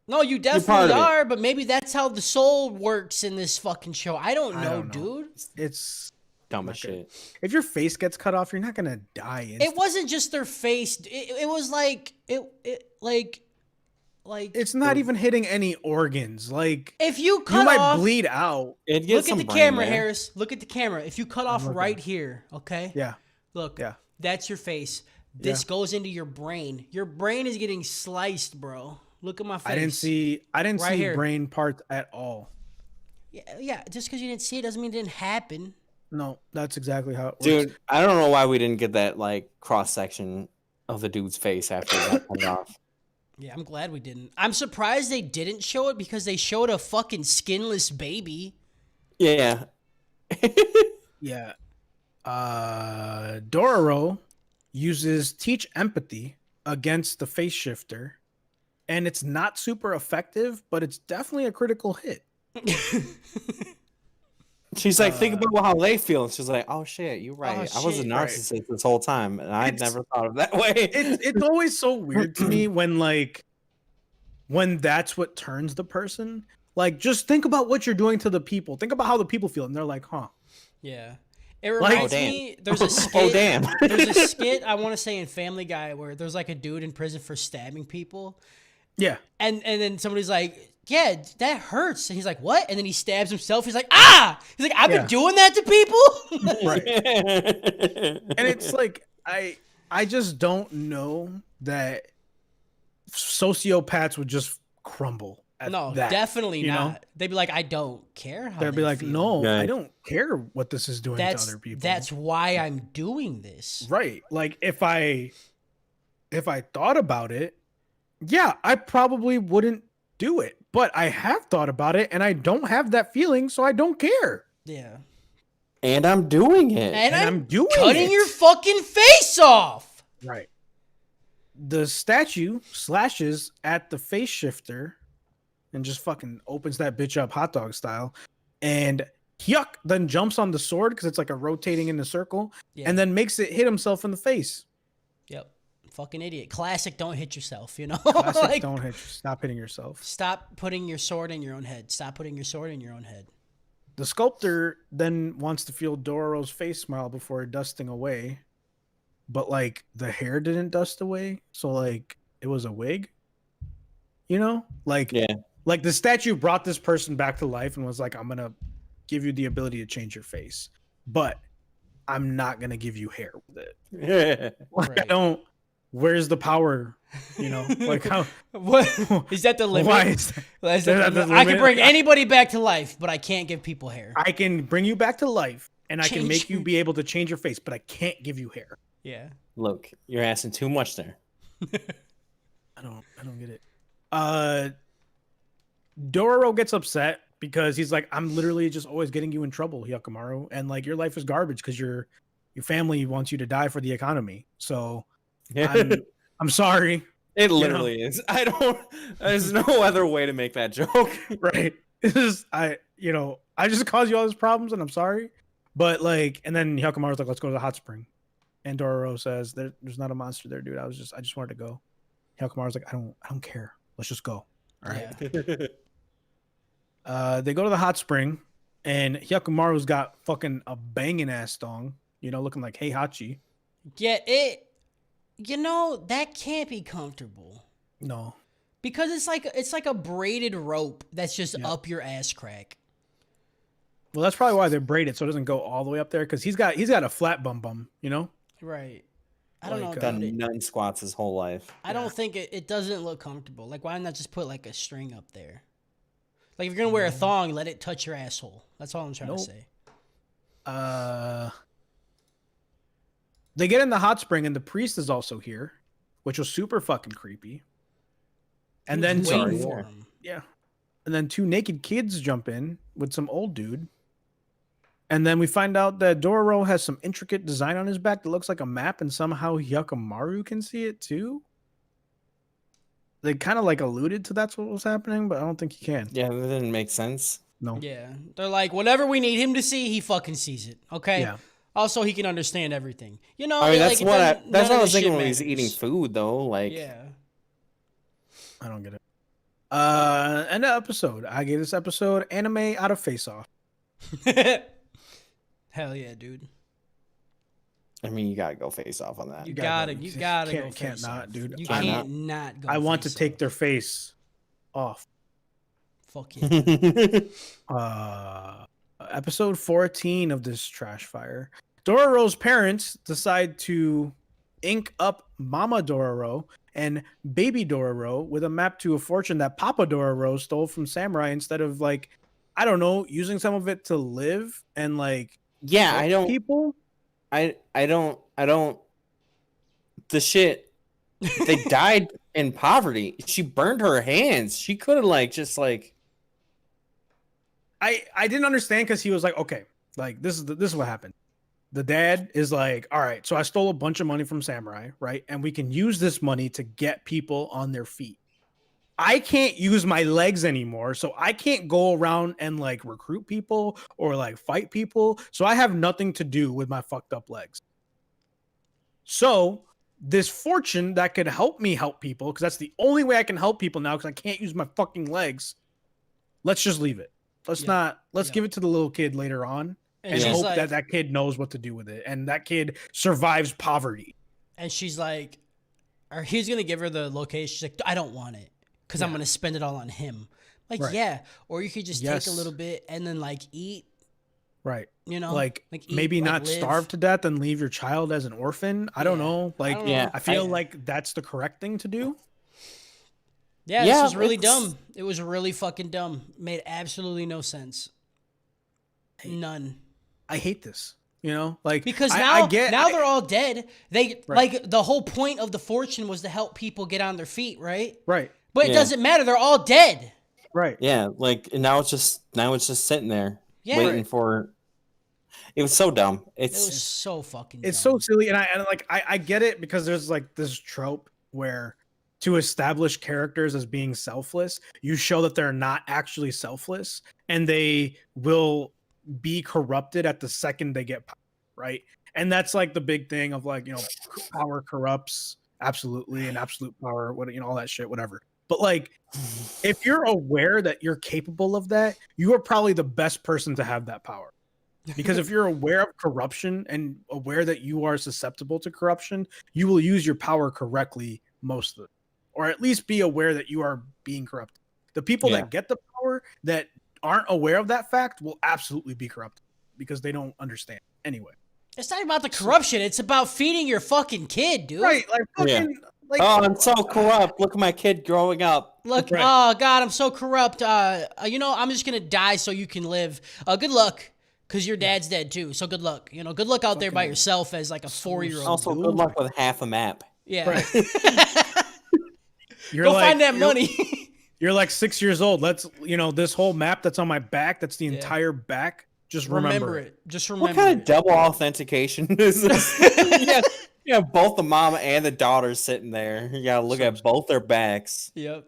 No, you part definitely of it. are, but maybe that's how the soul works in this fucking show. I don't know, dude. It's Dumb as shit. if your face gets cut off, you're not gonna die. It wasn't just their face. It was like like It's not even hitting any organs. Like if you cut you might off, bleed out. Look look at the camera, Harris. Look at the camera. If you cut off right here, okay? Yeah. Look, Yeah. that's your face. This goes into your brain. Your brain is getting sliced, bro. Look at my face. I didn't see Right here. brain parts at all. Yeah. Just because you didn't see it doesn't mean it didn't happen. No, that's exactly how it works. Dude, I don't know why we didn't get that like cross section of the dude's face after he got cut off. Yeah, I'm glad we didn't. I'm surprised they didn't show it because they showed a fucking skinless baby. Yeah. Yeah. Dororo uses teach empathy against the face shifter, and it's not super effective, but it's definitely a critical hit. She's like, think about how they feel. And she's like, oh shit, you're right. I was a shit, narcissist this whole time, and I never thought of that way. It's always so weird to me when that's what turns the person. Like, just think about what you're doing to the people. Think about how the people feel, and they're like, huh. Yeah. It reminds damn. me, there's a skit. Oh, damn. There's a skit, I want to say, in Family Guy where there's like a dude in prison for stabbing people. Yeah. And then somebody's like, yeah, that hurts. And he's like, what? And then he stabs himself. He's like, ah! He's like, I've been doing that to people? Right. And it's like, I just don't know that sociopaths would just crumble at No, that, definitely you not. know? They'd be like, I don't care how They'd be they like, feel. no, Right. I don't care what this is doing to other people. That's why I'm doing this. right. Like if I thought about it, yeah, I probably wouldn't do it. But I have thought about it and I don't have that feeling, so I don't care. Yeah. And I'm doing it. And I'm doing cutting it. your fucking face off. Right. The statue slashes at the face shifter and just fucking opens that bitch up hot dog style. And Hyuk then jumps on the sword because it's like a rotating in a circle Yeah. and then makes it hit himself in the face. Yep. Fucking idiot. Classic don't hit yourself, you know? Classic, Like, don't hit. Stop hitting yourself. stop putting your sword in your own head. Stop putting your sword in your own head. The sculptor then wants to feel Dororo's face smile before dusting away. But like the hair didn't dust away. So like it was a wig. You know? Like Yeah. Like the statue brought this person back to life and was like, I'm gonna give you the ability to change your face. But I'm not gonna give you hair with it. Like I Right. don't where's the power? You know, like how What is that the limit? why is that? Is that the the I can limit? bring anybody back to life, but I can't give people hair. I can bring you back to life and I can Change make you your- be able to change your face, but I can't give you hair. Yeah. Look, you're asking too much there. I don't get it. Dororo gets upset because he's like, I'm literally just always getting you in trouble, Hyakamaru, and like your life is garbage because your family wants you to die for the economy. So I'm sorry. It literally is. I don't. There's no other way to make that joke. Right. This is I just caused you all these problems and I'm sorry. But like, and then Hyakamaru's like, let's go to the hot spring. And Dororo says, there's not a monster there, dude. I just wanted to go. Hyakamaru's like, I don't care. Let's just go. All right. Yeah. They go to the hot spring, and Hyakamaru's got fucking a banging ass thong, looking like Heihachi. Yeah, that can't be comfortable. No. Because it's like a braided rope that's just up your ass crack. Well, that's probably why they braid it so it doesn't go all the way up there, because he's got a flat bum, Right. I don't Like, know. Done dude. nut squats his whole life. I don't think it doesn't look comfortable. Like, why not just put like a string up there? Like, if you're gonna wear a thong, let it touch your asshole. That's all I'm trying to say. They get in the hot spring, and the priest is also here, which was super fucking creepy. And then Waiting Sorry, for yeah. him. Yeah. And then two naked kids jump in with some old dude. And then we find out that Dororo has some intricate design on his back that looks like a map, and somehow Hyakamaru can see it too. They kind of like alluded to that's what was happening, but I don't think he can. Yeah, that didn't make sense. No. Yeah, they're like, whatever we need him to see, he fucking sees it. Okay. Yeah. Also, he can understand everything. You know, I mean, like, that's none what I of was this thinking shit when he was eating matters. food, though. Like, Yeah. I don't get it. End of episode. I gave this episode anime out of Face Off. Hell yeah, dude. I mean, you gotta go face off on that. You gotta go Can't face not, off. dude. You Can't can't not go. I want to face take off. their face off. Fuck yeah. Episode 14 of this trash fire. Dororo's parents decide to ink up Mama Dororo and Baby Dororo with a map to a fortune that Papa Dororo stole from Samurai instead of, like, I don't know, using some of it to live and, like, Yeah, help I don't. people. I don't. The shit. They died in poverty. She burned her hands. She could have just I didn't understand because he was like, okay, like this is what happened. The dad is like, all right, so I stole a bunch of money from Samurai, right? And we can use this money to get people on their feet. I can't use my legs anymore, so I can't go around and like recruit people or like fight people. So I have nothing to do with my fucked up legs. So this fortune that could help me help people, because that's the only way I can help people now, because I can't use my fucking legs. Let's just leave it. Let's give it to the little kid later on and she's hope like, that kid knows what to do with it. And that kid survives poverty. And she's like, or he's gonna give her the location. She's like, I don't want it because I'm gonna spend it all on him. Like, Right. or you could just take a little bit and then like eat. Right. You know, like eat, maybe like, not live. starve to death and leave your child as an orphan. I don't know. Like, don't know. I feel like that's the correct thing to do. Yeah, this was really dumb. It was really fucking dumb. Made absolutely no sense. None. I hate this. You know, like, Because now they're all dead. They like the whole point of the fortune was to help people get on their feet, right? Right. But it doesn't matter. They're all dead. Right. yeah, like and now it's just sitting there waiting for. It was so dumb. It was so fucking. It's dumb. so silly, and I get it because there's like this trope where to establish characters as being selfless, you show that they're not actually selfless, and they will be corrupted at the second they get power, right? And that's like the big thing of like, you know, power corrupts absolutely, and absolute power, what, you know, all that shit, whatever. But like, if you're aware that you're capable of that, you are probably the best person to have that power. Because if you're aware of corruption and aware that you are susceptible to corruption, you will use your power correctly most of it, or at least be aware that you are being corrupted. The people that get the power that aren't aware of that fact will absolutely be corrupted because they don't understand anyway. It's not about the corruption. It's about feeding your fucking kid, dude. Right? Like, fucking, like, oh, I'm so corrupt. Look at my kid growing up. Look, oh God, I'm so corrupt. You know, I'm just gonna die so you can live. Good luck, because your dad's dead too. So good luck. You know, good luck out there by yourself as like a 4-year-old. Also, good luck with half a map. Yeah. Right. Go find that money. You're like 6 years old. Let's, you know, this whole map that's on my back, that's the entire back. Just remember it. Just remember What kind it. of double authentication is this? You have both the mom and the daughter sitting there. You gotta look at both their backs. Yep.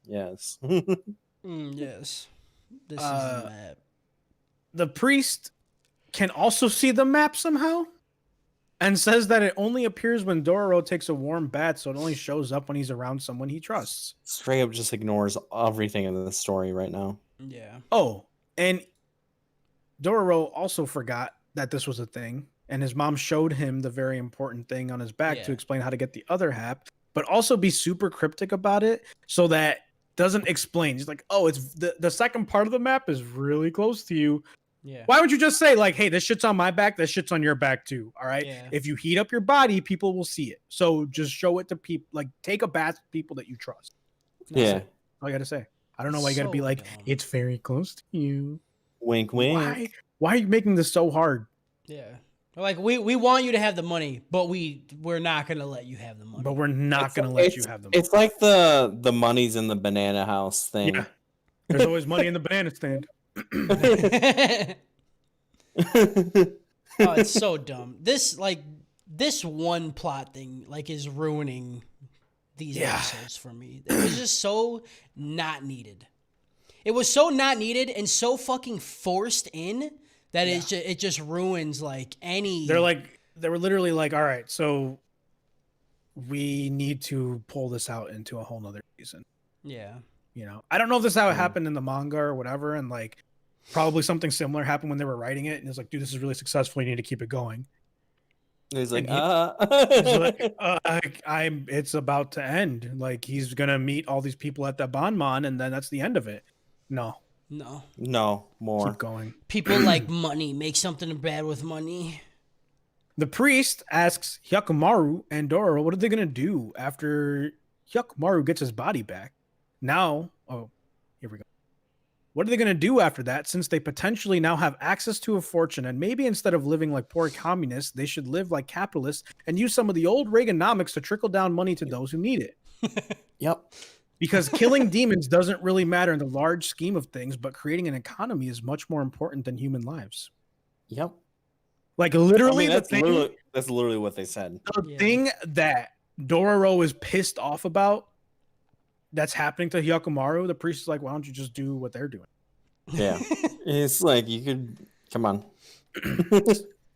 Yes. Yes. This is the map. The priest can also see the map somehow and says that it only appears when Dororo takes a warm bath, so it only shows up when he's around someone he trusts. Straight up just ignores everything in the story right now. Yeah. Oh, and Dororo also forgot that this was a thing, and his mom showed him the very important thing on his back to explain how to get the other half, but also be super cryptic about it so that doesn't explain. He's like, oh, it's the second part of the map is really close to you. Yeah. Why would you just say like, hey, this shit's on my back, this shit's on your back too? All right. Yeah. If you heat up your body, people will see it. So just show it to people. Like, take a bath with people that you trust. That's Yeah. it. All you gotta say. I don't know why you gotta be like, dumb. it's very close to you. Wink, wink. Why are you making this so hard? Yeah. Like we want you to have the money, but we're not gonna let you have the money. But we're not gonna let you have them. It's like the money's in the banana house thing. Yeah. There's always money in the banana stand. Oh, it's so dumb. This one plot thing is ruining these episodes for me. It was just so not needed. it was so not needed and so fucking forced in that it just ruins like any. They were literally like, all right, so we need to pull this out into a whole nother season. Yeah. I don't know if this is how it happened in the manga or whatever, and like probably something similar happened when they were writing it, and it's like, dude, this is really successful. You need to keep it going. He's like, he's like, it's about to end. Like he's gonna meet all these people at the Banman, and then that's the end of it. No, more. Keep going. People like money. Make something bad with money. The priest asks Hyakkimaru and Dororo, what are they gonna do after Hyakkimaru gets his body back? Now, here we go. What are they going to do after that, since they potentially now have access to a fortune, and maybe instead of living like poor communists, they should live like capitalists and use some of the old Reaganomics to trickle down money to those who need it? Yep. Because killing demons doesn't really matter in the large scheme of things, but creating an economy is much more important than human lives. Yep. Like literally, that's literally what they said. The thing that Dororo is pissed off about that's happening to Hyakkimaru, the priest is like, why don't you just do what they're doing? Yeah. It's like, you could, come on. You don't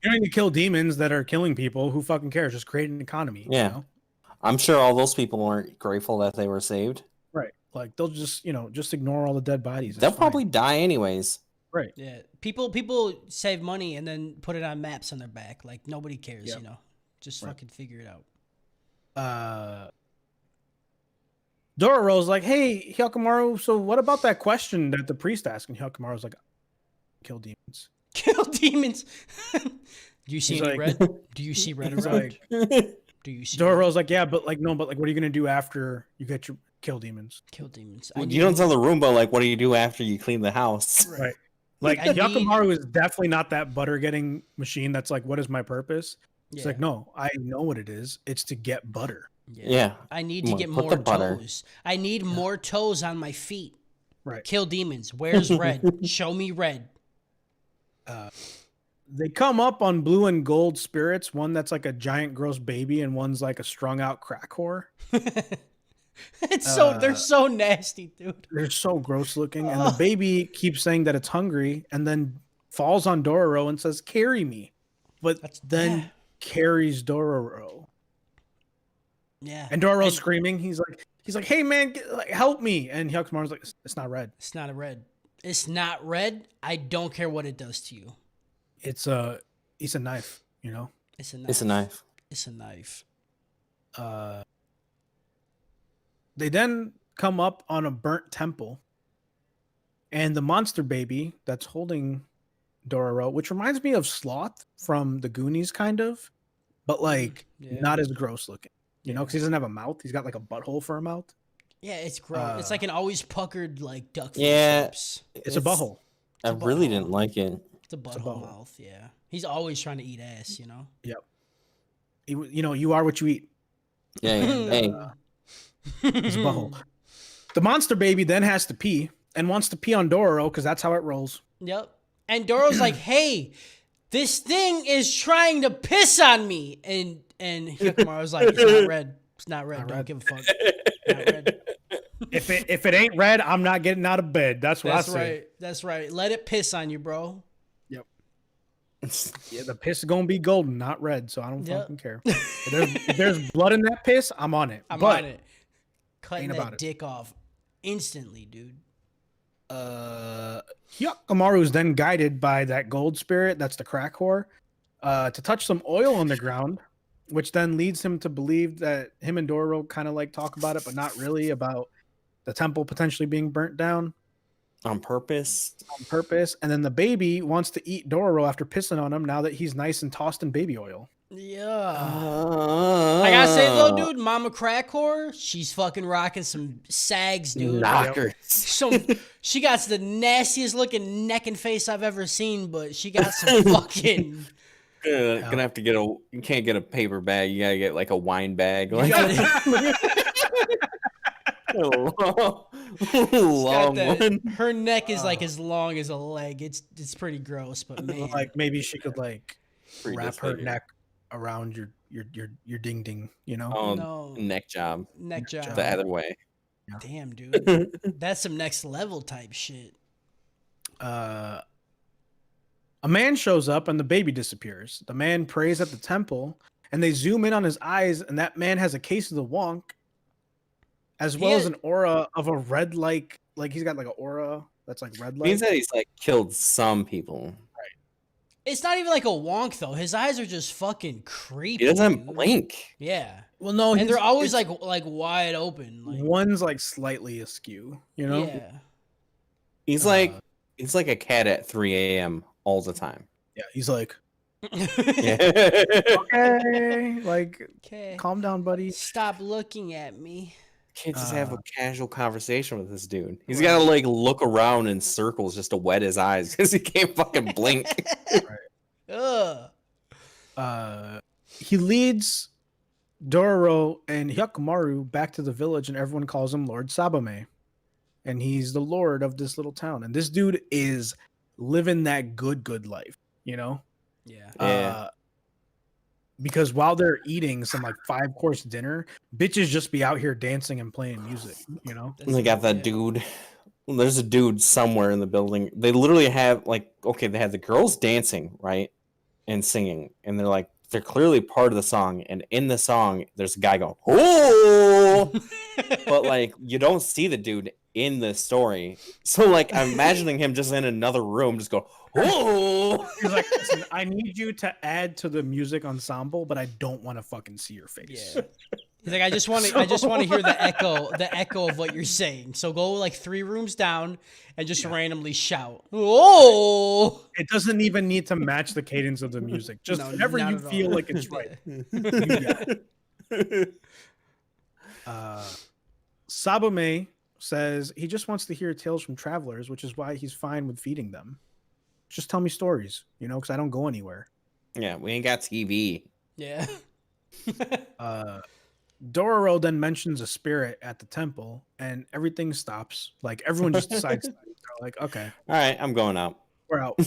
need to kill demons that are killing people. Who fucking cares? Just create an economy. Yeah. You know? I'm sure all those people weren't grateful that they were saved. Right. Like they'll just, just ignore all the dead bodies. They'll probably die anyways. Right. Yeah. People save money and then put it on maps on their back. Like nobody cares, Just fucking figure it out. Dororo's like, hey, Hyakkimaru, so what about that question that the priest asked? And Hyakkimaru's like, kill demons. Kill demons. Do you see He's any like- red? Do you see red He's around? like, Do you see Dororo's like, yeah, but like, no, but like, what are you going to do after you get your kill demons? kill demons? You don't tell the Roomba, like, what do you do after you clean the house? Right. Like, I need- Hyakkimaru is definitely not that butter getting machine that's like, what is my purpose? It's Yeah. like, no, I know what it is. It's to get butter. Yeah. I need to Come on, get put more the butter. toes. I need more toes on my feet. Right. Kill demons. Where's red? Show me red. They come up on blue and gold spirits. One that's like a giant gross baby, and one's like a strung out crack whore. They're so nasty, dude. They're so gross looking. And the baby keeps saying that it's hungry and then falls on Dororo and says, carry me. But then carries Dororo. Yeah. And Dororo's screaming. He's like, hey man, help me. And Hyakkimaru's like, it's not red. It's not a red. It's not red. I don't care what it does to you. It's a knife, It's a knife. It's a knife. It's a knife. They then come up on a burnt temple, and the monster baby that's holding Dororo, which reminds me of Sloth from the Goonies, kind of, but like not as gross looking, because he doesn't have a mouth. He's got like a butthole for a mouth. Yeah, it's gross. it's like an always puckered like duck. Yeah. Lips. It's a butthole. I really didn't like it. It's a butthole mouth. Yeah, he's always trying to eat ass. Yep. You are what you eat. Yeah. Hey. It's a butthole. The monster baby then has to pee and wants to pee on Dororo because that's how it rolls. Yep. And Doro's like, "Hey, this thing is trying to piss on me," and Hyakkimaru's like, "It's not red. It's not red. Don't give a fuck. Not red." If it ain't red, I'm not getting out of bed. That's what I say. Right. That's right. Let it piss on you, bro. Yep. Yeah, the piss is gonna be golden, not red. So I don't fucking care. If there's blood in that piss, I'm on it. I'm on it. Cutting ain't about that it. dick off instantly, dude. Hyakkimaru is then guided by that gold spirit, that's the crack whore, to touch some oil on the ground, which then leads him to believe that him and Dororo kind of like talk about it, but not really, about the temple potentially being burnt down On purpose. on purpose. And then the baby wants to eat Dororo after pissing on him now that he's nice and tossed in baby oil. Yeah. I gotta say though, dude, Mama Crack Whore, she's fucking rocking some sags, dude. Knockers. She got the nastiest looking neck and face I've ever seen, but she got some fucking. Gonna have to get you can't get a paper bag. You gotta get like a wine bag. Like long one. Her neck is like as long as a leg. It's pretty gross, but man, Like maybe she could like Pretty wrap her disfigured. neck around your ding ding, Oh, no neck job. neck job. The other way. Damn, dude. That's some next level type shit. A man shows up and the baby disappears. The man prays at the temple and they zoom in on his eyes, and that man has a case of the wonk, as well as an aura of a red, like he's got like an aura that's like red light. Means that he's like killed some people. It's not even like a wonk though. His eyes are just fucking creepy. He doesn't blink. Yeah. Well, no, and they're always like wide open. Like, one's like slightly askew, you know? Yeah. He's like a cat at 3 a.m. all the time. Yeah, he's like, yeah. okay, like, calm down, buddy. Stop looking at me. Can't just have a casual conversation with this dude. He's got to like look around in circles just to wet his eyes because he can't fucking blink. He leads Dororo and Hyakumaru back to the village, and everyone calls him Lord Sabame. And he's the lord of this little town. And this dude is living that good life, you know? Yeah. Because while they're eating some like 5-course dinner, bitches just be out here dancing and playing music, you know? They got that dude. There's a dude somewhere in the building. They literally have like, okay, they have the girls dancing, right? And singing. And they're clearly part of the song. And in the song, there's a guy going, oh! But like, you don't see the dude in the story. So like, I'm imagining him just in another room, just go, oh! He's like, listen, I need you to add to the music ensemble, but I don't want to fucking see your face. Yeah. He's like, I just want to hear the echo of what you're saying. So go like 3 rooms down and just randomly shout. Oh! It doesn't even need to match the cadence of the music. Just whenever you feel like it's right. Sabame says he just wants to hear tales from travelers, which is why he's fine with feeding them. Just tell me stories, you know, because I don't go anywhere. Yeah, we ain't got TV. Yeah. Dororo then mentions a spirit at the temple, and everything stops. Like, everyone just decides, they're like, okay. All right, I'm going out. We're out.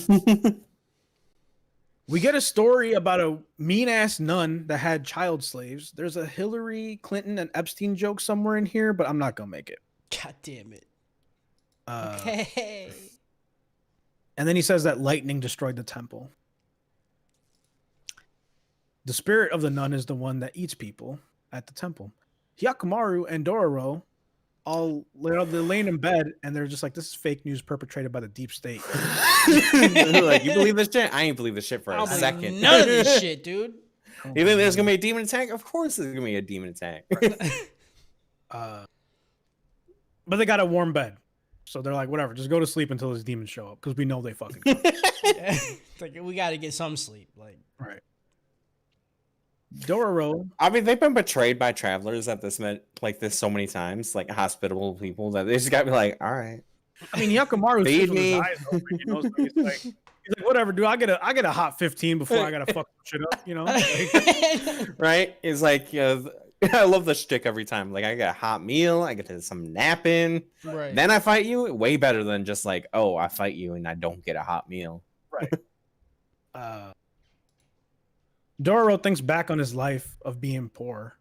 We get a story about a mean-ass nun that had child slaves. There's a Hillary Clinton and Epstein joke somewhere in here, but I'm not going to make it. God damn it. Okay. And then he says that lightning destroyed the temple. The spirit of the nun is the one that eats people at the temple. Hyakumaru and Dororo they're laying in bed, and they're just like, this is fake news perpetrated by the deep state. Like, you believe this shit? I ain't believe this shit for a second. None of this shit, dude. You think there's gonna be a demon attack? Of course there's gonna be a demon attack. But they got a warm bed. So they're like, whatever, just go to sleep until those demons show up, because we know they fucking come. It's like, we got to get some sleep. Like, right. Dororo. I mean, they've been betrayed by travelers at this so many times, like hospitable people, that they just got to be like, all right. I mean, Hyakumaru sleeps with his eyes open, you know, so he's like, whatever, dude, I get a hot 15 before I gotta fuck shit up, you know? Like, right? It's like, I love the shtick every time. Like, I got a hot meal, I get to some napping, right. Then I fight you. Way better than just like, oh, I fight you and I don't get a hot meal. Right. Dororo thinks back on his life of being poor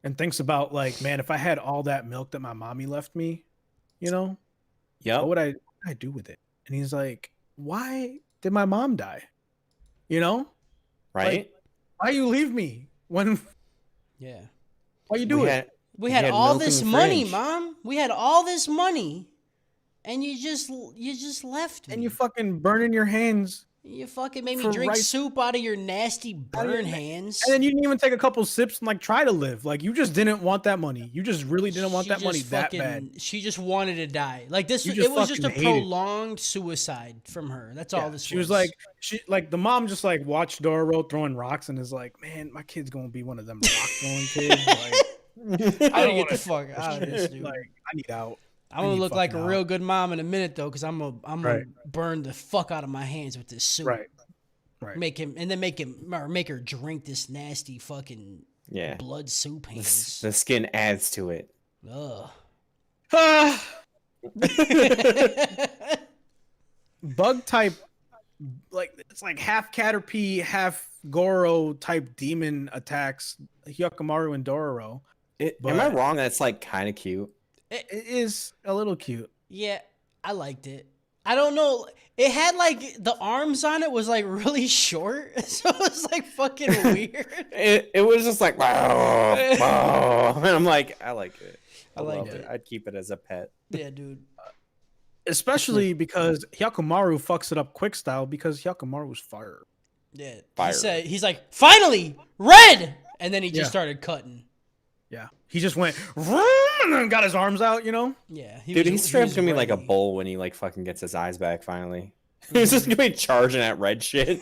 and thinks about, like, man, if I had all that milk that my mommy left me, you know, what would I do with it? And he's like, why did my mom die? You know? Right? Like, why you leave me when... Yeah. Why you do it? We had all this money, Mom. We had all this money. And you just left me. And you fucking burning your hands. You fucking made me drink soup out of your nasty burn hands. And then you didn't even take a couple sips and like try to live. Like, you just didn't want that money. You just really didn't want that money that bad. She just wanted to die. Like, this, it was just a prolonged suicide from her. That's all this was. She was like, the mom just like watched Dororo throwing rocks and is like, man, my kid's gonna be one of them rock throwing kids. Like, I gotta get the fuck out of this, dude. Like, I need out. I'm gonna look like a real good mom in a minute though, because I'm gonna burn the fuck out of my hands with this soup. Right. Make her drink this nasty fucking blood soup hands. The skin adds to it. Ugh. Bug type, like, it's like half Caterpie, half Goro type demon attacks Hyakumaru and Dororo. Am I wrong? That's like kind of cute. It is a little cute. Yeah, I liked it. I don't know. It had like the arms on it was like really short, so it was like fucking weird. It was just like wow, wow. And I'm like, I like it. I liked love it. I'd keep it as a pet. Yeah, dude. Especially because Hyakumaru fucks it up quick style because Hyakumaru's fire. Yeah. Fire. He's like, finally, red! And then he just started cutting. Yeah. He just went vroom, and then got his arms out, you know? Yeah. He's strapped to me like a ready. bull when he like fucking gets his eyes back finally. He's just gonna be charging at red shit.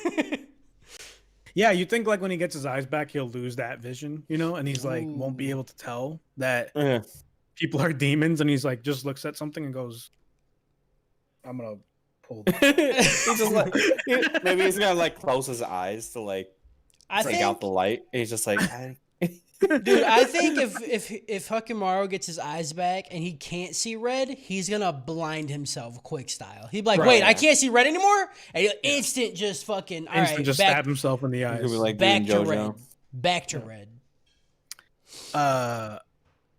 Yeah, you think like when he gets his eyes back, he'll lose that vision, you know? And he's like, won't be able to tell that people are demons. And he's like, just looks at something and goes, I'm gonna pull. He's just like, maybe he's gonna like close his eyes to like take out the light. And he's just like, dude, I think if Hakimaru gets his eyes back and he can't see red, he's gonna blind himself quick style. He'd be like, wait, I can't see red anymore? And he'll instant just fucking just stab himself in the eyes. He'll be like back to JoJo. red. Back to red.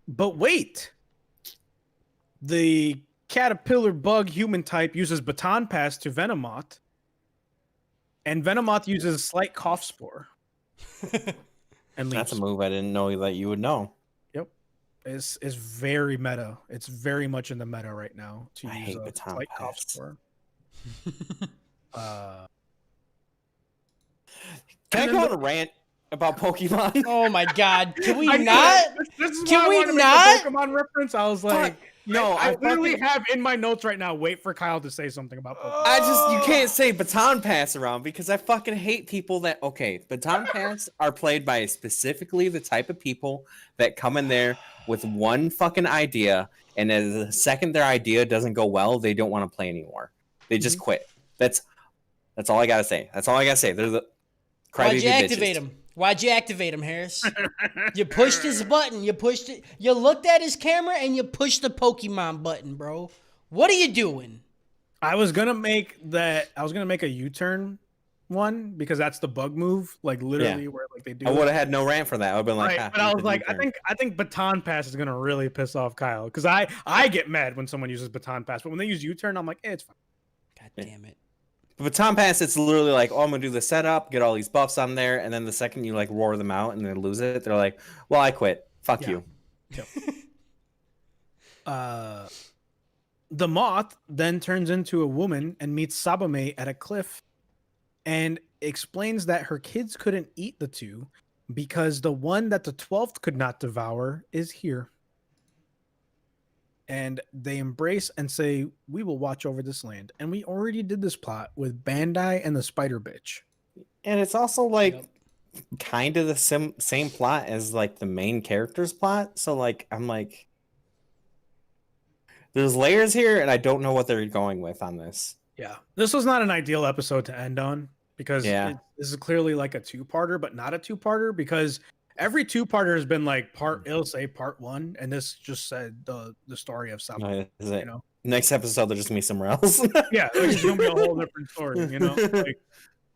But wait. The caterpillar bug human type uses baton pass to Venomoth. And Venomoth uses slight cough spore. And That's a move I didn't know that you would know. Yep. It's very meta. It's very much in the meta right now. I hate baton slight pass. cough spore. Can I go on a rant about Pokemon? Oh my god. Can we I not? This is Can why I we wanted to make not? the Pokemon reference. I was like, no, I literally have in my notes right now. Wait for Kyle to say something about Pokemon. you can't say baton pass around because I fucking hate people that, baton pass are played by specifically the type of people that come in there with one fucking idea, and as the second their idea doesn't go well, they don't want to play anymore. They just quit. That's all I gotta say. That's all I gotta say. They're the Why'd you activate him? Why'd you activate him, Harris? You pushed his button. You pushed it. You looked at his camera and you pushed the Pokemon button, bro. What are you doing? I was gonna make a U-turn one because that's the bug move, like literally where like they do. I would have had no rant for that. I've been like, but I was like, I think baton pass is gonna really piss off Kyle because I get mad when someone uses baton pass, but when they use U-turn, I'm like, it's fine. God damn it. Baton pass, it's literally like, I'm gonna do the setup, get all these buffs on there, and then the second you like roar them out and then lose it, they're like, well, I quit. Fuck you. Yep. The moth then turns into a woman and meets Sabame at a cliff and explains that her kids couldn't eat the two because the one that the 12th could not devour is here. And they embrace and say, we will watch over this land. And we already did this plot with Bandai and the Spider Bitch. And it's also like kind of the same plot as like the main character's plot. So like, I'm like, there's layers here and I don't know what they're going with on this. Yeah. This was not an ideal episode to end on because this is clearly like a two-parter, but not a two-parter because every two-parter has been like it'll say part one, and this just said the story of Sabame. You know? Next episode, they'll just be somewhere else. Yeah, it's gonna be a whole different story. You know, like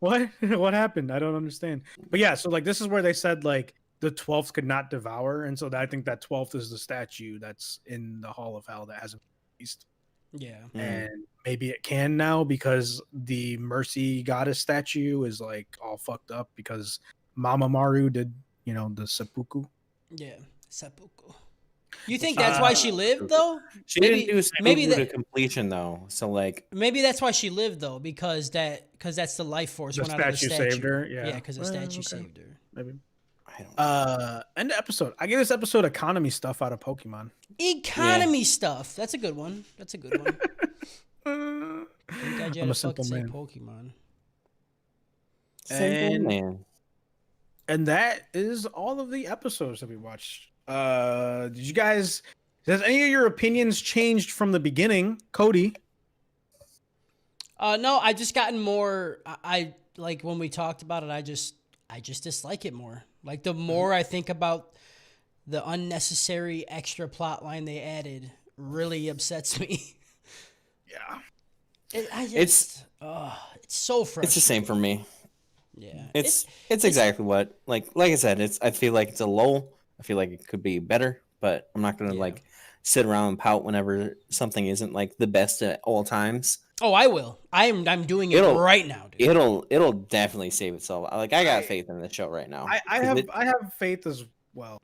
what happened? I don't understand. But yeah, so like this is where they said like the 12th could not devour, and so I think that 12th is the statue that's in the Hall of Hell that hasn't been released. Yeah, and maybe it can now because the Mercy Goddess statue is like all fucked up because Mama Maru did. You know, the seppuku. Yeah, seppuku. You think that's why she lived though? She didn't do seppuku to completion though. So like maybe that's why she lived though because that's the life force. The went out of the statue saved her. Yeah, because the statue saved her. Maybe. I don't. End of episode. I give this episode economy stuff out of Pokemon. Economy stuff. That's a good one. That's a good one. I'm a simple man. Pokemon. Simple man. And that is all of the episodes that we watched. Has any of your opinions changed from the beginning, Cody? No, I just gotten more. I like when we talked about it. I just dislike it more. Like the more I think about the unnecessary extra plot line they added, really upsets me. Yeah, it's so frustrating. It's the same for me. Yeah, it's exactly what like I said. I feel like it's a lull. I feel like it could be better, but I'm not gonna like sit around and pout whenever something isn't like the best at all times. Oh, I will. I'm doing it It'll- right now, dude. It'll definitely save itself. Like I got faith in the show right now. I have faith as well.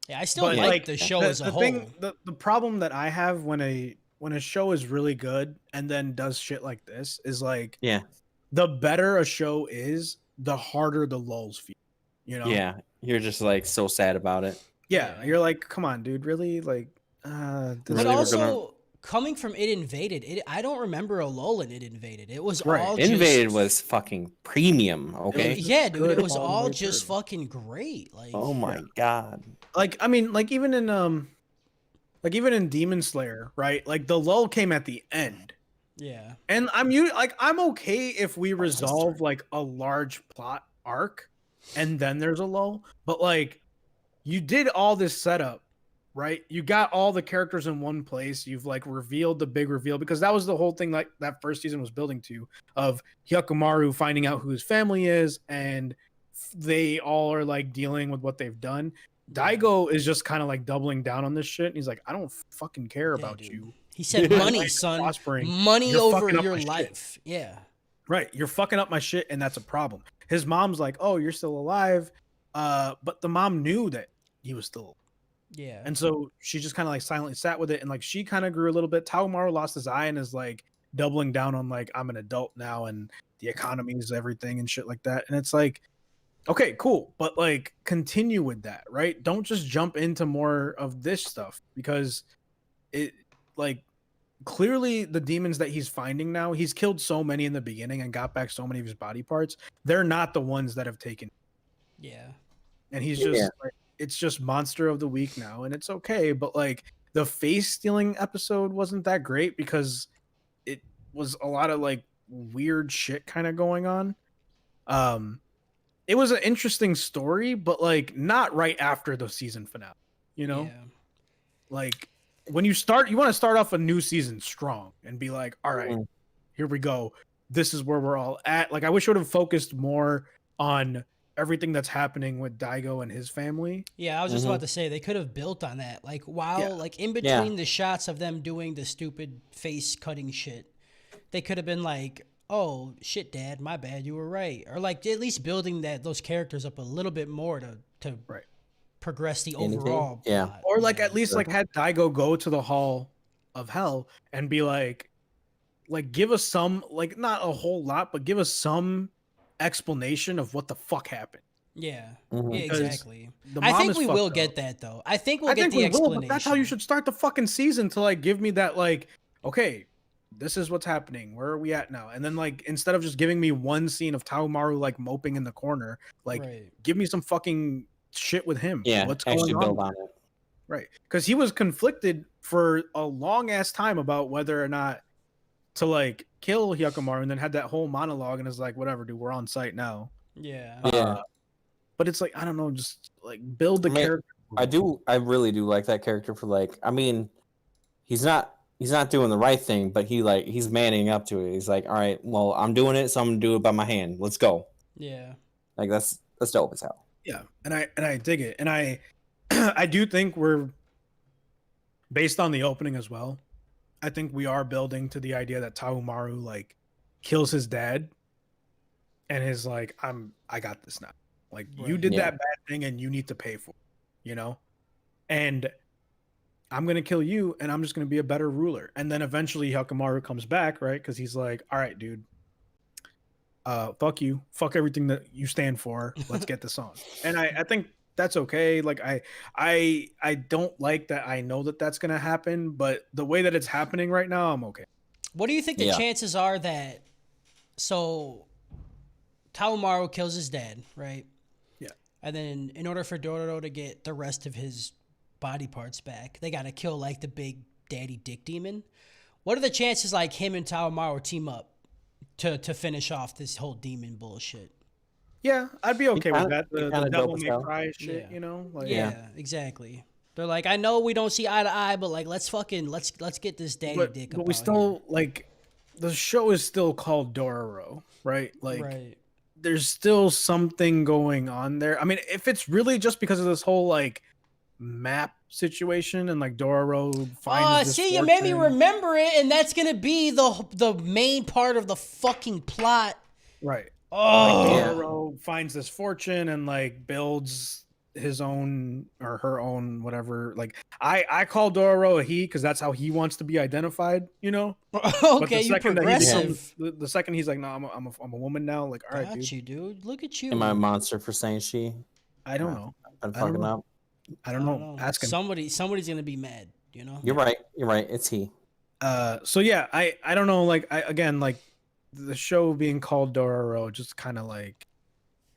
Yeah, I still But, like like, the show as a whole. The problem that I have when a show is really good and then does shit like this is like, Yeah. the better a show is, the harder the lulls feel. You know? Yeah, you're just like so sad about it. Yeah, you're like, come on, dude, really? Like, this But Really, we're also, coming from It Invaded, I don't remember a lull in It Invaded. It was Right. all just, Invaded was fucking premium. Okay. yeah, dude. good It was all the all way just through. fucking great. Like, Oh my god. like, I mean, like even in Demon Slayer, right? Like the lull came at the end. yeah, And I'm okay if we resolve like a large plot arc and then there's a lull, but like you did all this setup, right? You got all the characters in one place. You've like revealed the big reveal because that was the whole thing like that first season was building to, of Hyakkimaru finding out who his family is, and they all are like dealing with what they've done. Daigo is just kind of like doubling down on this shit, and he's like, I don't fucking care Yeah, about dude. you. He said, "Money, son, Prospering. money You're over fucking up your my shit." life." Yeah, Right, you're fucking up my shit, and that's a problem. His mom's like, "Oh, you're still alive," but the mom knew that he was still alive. yeah, And so she just kind of like silently sat with it, and like she kind of grew a little bit. Taomaru lost his eye and is like doubling down on like, I'm an adult now and the economy is everything and shit like that. And it's like, okay, cool, but like continue with that, right? Don't just jump into more of this stuff, because it like clearly the demons that he's finding now, he's killed so many in the beginning and got back so many of his body parts. They're not the ones that have taken, yeah. and he's just Yeah. like, it's just monster of the week now, and it's okay. But like the face stealing episode wasn't that great because it was a lot of like weird shit kind of going on. It was an interesting story, but like not right after the season finale, you know? Yeah. Like when you want to start off a new season strong and be like, all right, here we go, this is where we're all at. Like I wish I would have focused more on everything that's happening with Daigo and his family. Yeah, I was just about to say they could have built on that. Like while Yeah. like in between the shots of them doing the stupid face cutting shit, they could have been like, "Oh shit, Dad, my bad, you were right," or like at least building those characters up a little bit more to Right. progress the Anything? overall Yeah. plot. Or like Yeah. at least like had Daigo go to the Hall of Hell and be like give us some, like not a whole lot, but give us some explanation of what the fuck happened. Yeah, Mhm. yeah, Because exactly. The I mom think is we will fucked get up. that though. I think we'll I get think the we explanation. will, but that's how you should start the fucking season, to like give me that like, okay, this is what's happening. Where are we at now? And then like instead of just giving me one scene of Taomaru like moping in the corner, like Right. give me some fucking shit with him. Yeah. What's Actually going on? build on it. Right. Because he was conflicted for a long ass time about whether or not to like kill Hyakkimaru, and then had that whole monologue and is like, whatever, dude, we're on site now. Yeah. Yeah. But it's like, I don't know, just like build the I mean, character. I really do like that character for like, I mean, he's not doing the right thing, but he's manning up to it. He's like, all right, well, I'm doing it, so I'm gonna do it by my hand. Let's go. Yeah. Like that's dope as hell. Yeah. And I dig it. And I I do think we're, based on the opening as well, I think we are building to the idea that Taomaru like kills his dad and is like, I got this now. Like you Right. did Yeah. that bad thing and you need to pay for it, you know? And I'm gonna kill you and I'm just gonna be a better ruler. And then eventually Hyakkimaru comes back, right? Because he's like, all right, dude, fuck you, fuck everything that you stand for. Let's get this on. And I think that's okay. Like I don't like that. I know that that's gonna happen, but the way that it's happening right now, I'm okay. What do you think the Yeah. chances are that so Taomaru kills his dad, right? Yeah. And then in order for Dororo to get the rest of his body parts back, they gotta kill like the big daddy dick demon. What are the chances like him and Taomaru team up to finish off this whole demon bullshit? Yeah, I'd be okay with kinda- that. The kinda devil dope as may hell. cry shit, Yeah. you know? Like, Yeah, exactly. They're like, I know we don't see eye to eye, but like let's get this daddy but, dick but up we out still like, the show is still called Dororo, right? here. Like Right. there's still something going on there. I mean, if it's really just because of this whole like map situation and like Dororo finds this see, you made me fortune. remember it, and that's gonna be the main part of the fucking plot. Right. Oh, Like Dororo finds this fortune and like builds his own or her own whatever. Like I call Dororo a he because that's how he wants to be identified, you know. okay, you progressive. The second he's like, no, I'm a woman now. Like, all right, Got dude. you, dude. Look at you. Am I a monster for saying she? I don't know. I'm fucking up. I don't know. Ask him. Somebody's gonna be mad. You know. You're right. You're right. It's he. So yeah, I don't know. Like again, like the show being called Dororo just kind of like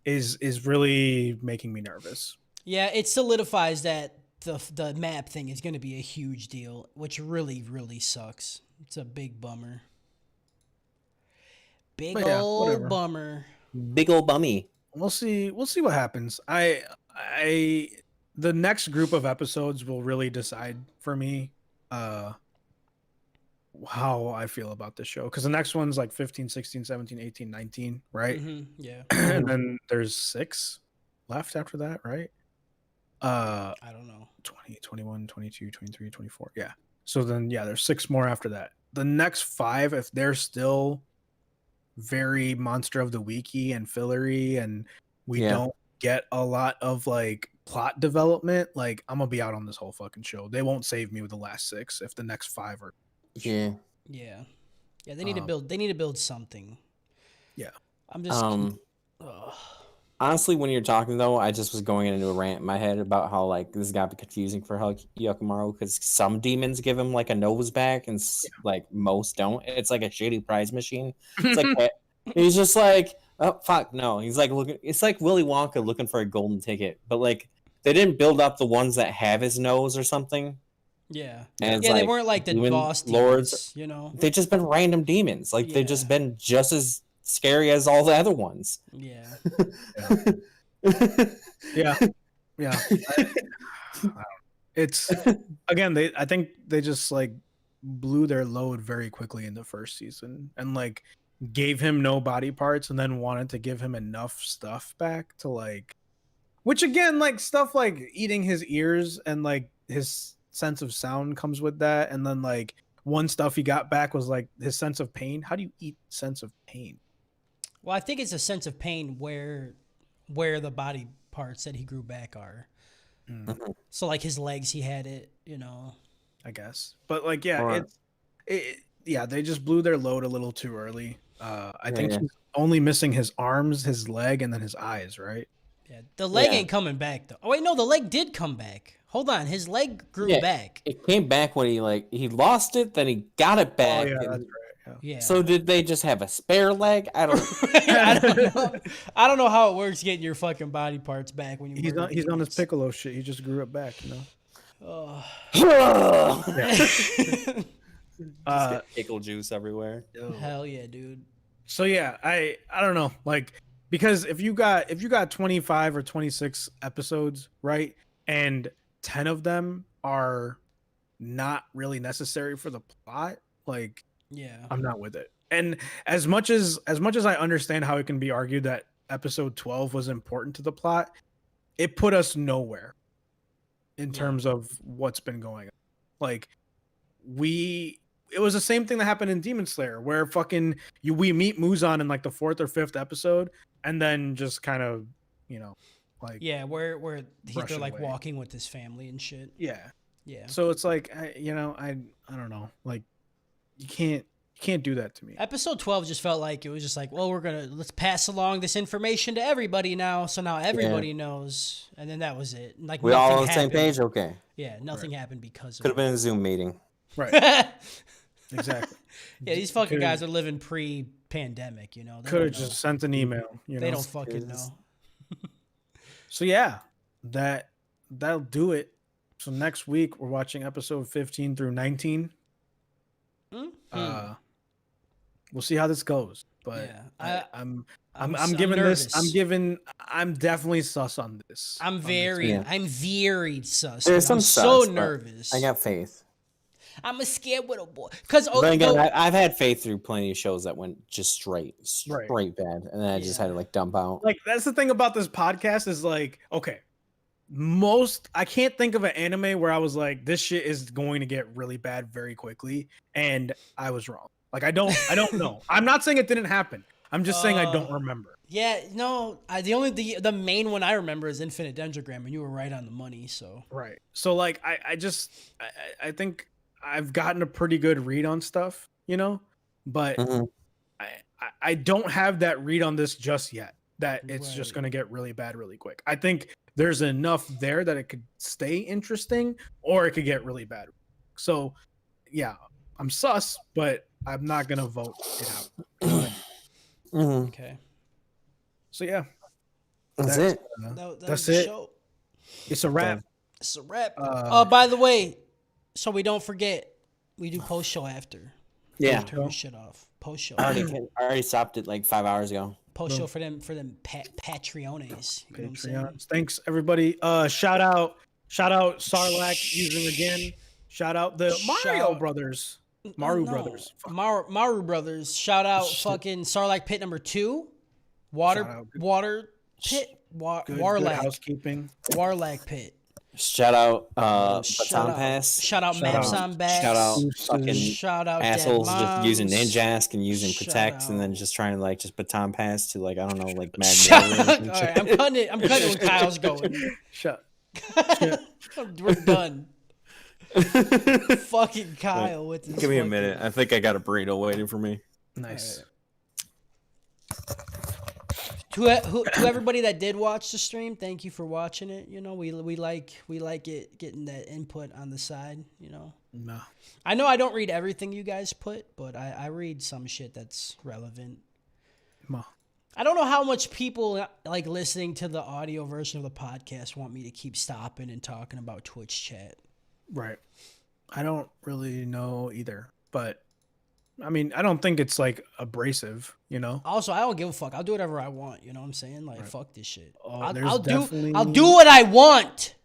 is really making me nervous. Yeah, it solidifies that the map thing is going to be a huge deal, which really, really sucks. It's a big bummer. Big old bummer. Big old bummy. We'll see what happens. The next group of episodes will really decide for me how I feel about this show, because the next one's like 15, 16, 17, 18, 19, right? Mm-hmm, yeah. And then there's 6 left after that, right? I don't know. 20, 21, 22, 23, 24. Yeah. So then, yeah, there's 6 more after that. The next 5, if they're still very Monster of the Weeky and fillery, and we don't get a lot of like plot development, like I'm gonna be out on this whole fucking show. They won't save me with the last 6 if the next 5 are. Yeah. They need to build. They need to build something. Yeah. I'm just. Honestly, when you're talking though, I just was going into a rant in my head about how like this got to be confusing for Yakimaru, because some demons give him like a nose back and like most don't. It's like a shitty prize machine. It's like he's just like, oh fuck no. He's like looking. It's like Willy Wonka looking for a golden ticket, but like they didn't build up the ones that have his nose or something. Yeah, and they weren't like the boss lords, you know. They've just been random demons. Like they've just been just as scary as all the other ones. Yeah. Yeah. It's again, I think they just like blew their load very quickly in the first season and like gave him no body parts and then wanted to give him enough stuff back to like, which again, like stuff like eating his ears and like his sense of sound comes with that, and then like one stuff he got back was like his sense of pain. How do you eat sense of pain? Well, I think it's a sense of pain where the body parts that he grew back are. Mm-hmm. So like his legs, he had it, you know. I guess, but like they just blew their load a little too early. I think he's only missing his arms, his leg, and then his eyes, right? Yeah, the leg ain't coming back though. Oh wait, no, the leg did come back. Hold on, his leg grew back. It came back when he lost it, then he got it back. Oh yeah, that's right. Yeah. So did they just have a spare leg? I don't know. I don't know how it works getting your fucking body parts back when you. He's on his Piccolo shit. He just grew it back, you know. Pickle juice everywhere. Hell yeah, dude. So yeah, I don't know, like, because if you got 25 or 26 episodes, right, and 10 of them are not really necessary for the plot, like, I'm not with it. And as much as I understand how it can be argued that episode 12 was important to the plot, it put us nowhere in terms of what's been going on. Like, it was the same thing that happened in Demon Slayer, where we meet Muzan in like the 4th or 5th episode, and then just kind of, you know, like where they're like walking with his family and shit. Yeah. So it's like I don't know, like you can't do that to me. Episode 12 just felt like it was just like, well, let's pass along this information to everybody now, so now everybody knows, and then that was it. Like we all on the same page, okay? Yeah, nothing happened because of could have been a Zoom meeting, right? Exactly. Yeah, these fucking guys are living pre-pandemic, you know. Could have just sent an email. You know? They don't fucking know. So yeah, that'll do it. So next week we're watching episode 15 through 19. We'll see how this goes, but I'm giving this. I'm definitely sus on this. I'm very sus. There's I'm so nervous. I got faith. I'm a scared little boy. Because I've had faith through plenty of shows that went just straight bad, and then I just had to like dump out. Like that's the thing about this podcast is like, okay, I can't think of an anime where I was like, this shit is going to get really bad very quickly, and I was wrong. Like I don't know. I'm not saying it didn't happen. I'm just saying I don't remember. Yeah, no. The main one I remember is Infinite Dendrogram, and you were right on the money. So Right. So like I think I've gotten a pretty good read on stuff, but I don't have that read on this just yet. That it's just going to get really bad really quick. I think there's enough there that it could stay interesting or it could get really bad. So, yeah, I'm sus, but I'm not going to vote it out. Okay. So, yeah. That's it. That's it. Show. It's a wrap. It's a wrap. By the way, so we don't forget, we do post show after. Yeah. Turn your shit off. Post show. I already stopped it like 5 hours ago. Post show for them Patreones. You know what I'm saying? Thanks everybody. Shout out Sarlacc using again. Shout out the Mario Brothers. Maru Brothers. Maru Brothers. Shout out fucking Sarlacc Pit number 2. Water Pit. Warlack. Housekeeping. Warlack Pit. Shout out Baton Pass. Shout out Maps on Backs. Shout out assholes just using Ninjask and using Protect and then just trying to just Baton Pass to I don't know Magnet. All right, I'm cutting it when Kyle's going. Shut. We're done. Fucking Kyle with this. Give me a minute. I think I got a burrito waiting for me. Nice. To everybody that did watch the stream, thank you for watching it. We like it getting that input on the side. No. I know I don't read everything you guys put, but I read some shit that's relevant. No. I don't know how much people like listening to the audio version of the podcast want me to keep stopping and talking about Twitch chat. Right. I don't really know either, but I mean, I don't think it's abrasive, Also, I don't give a fuck. I'll do whatever I want. You know what I'm saying? Fuck this shit. I'll do what I want.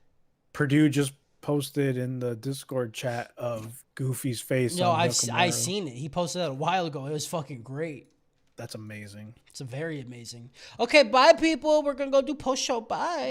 Purdue just posted in the Discord chat of Goofy's face. No, I seen it. He posted that a while ago. It was fucking great. That's amazing. It's very amazing. Okay, bye, people. We're gonna go do post show. Bye.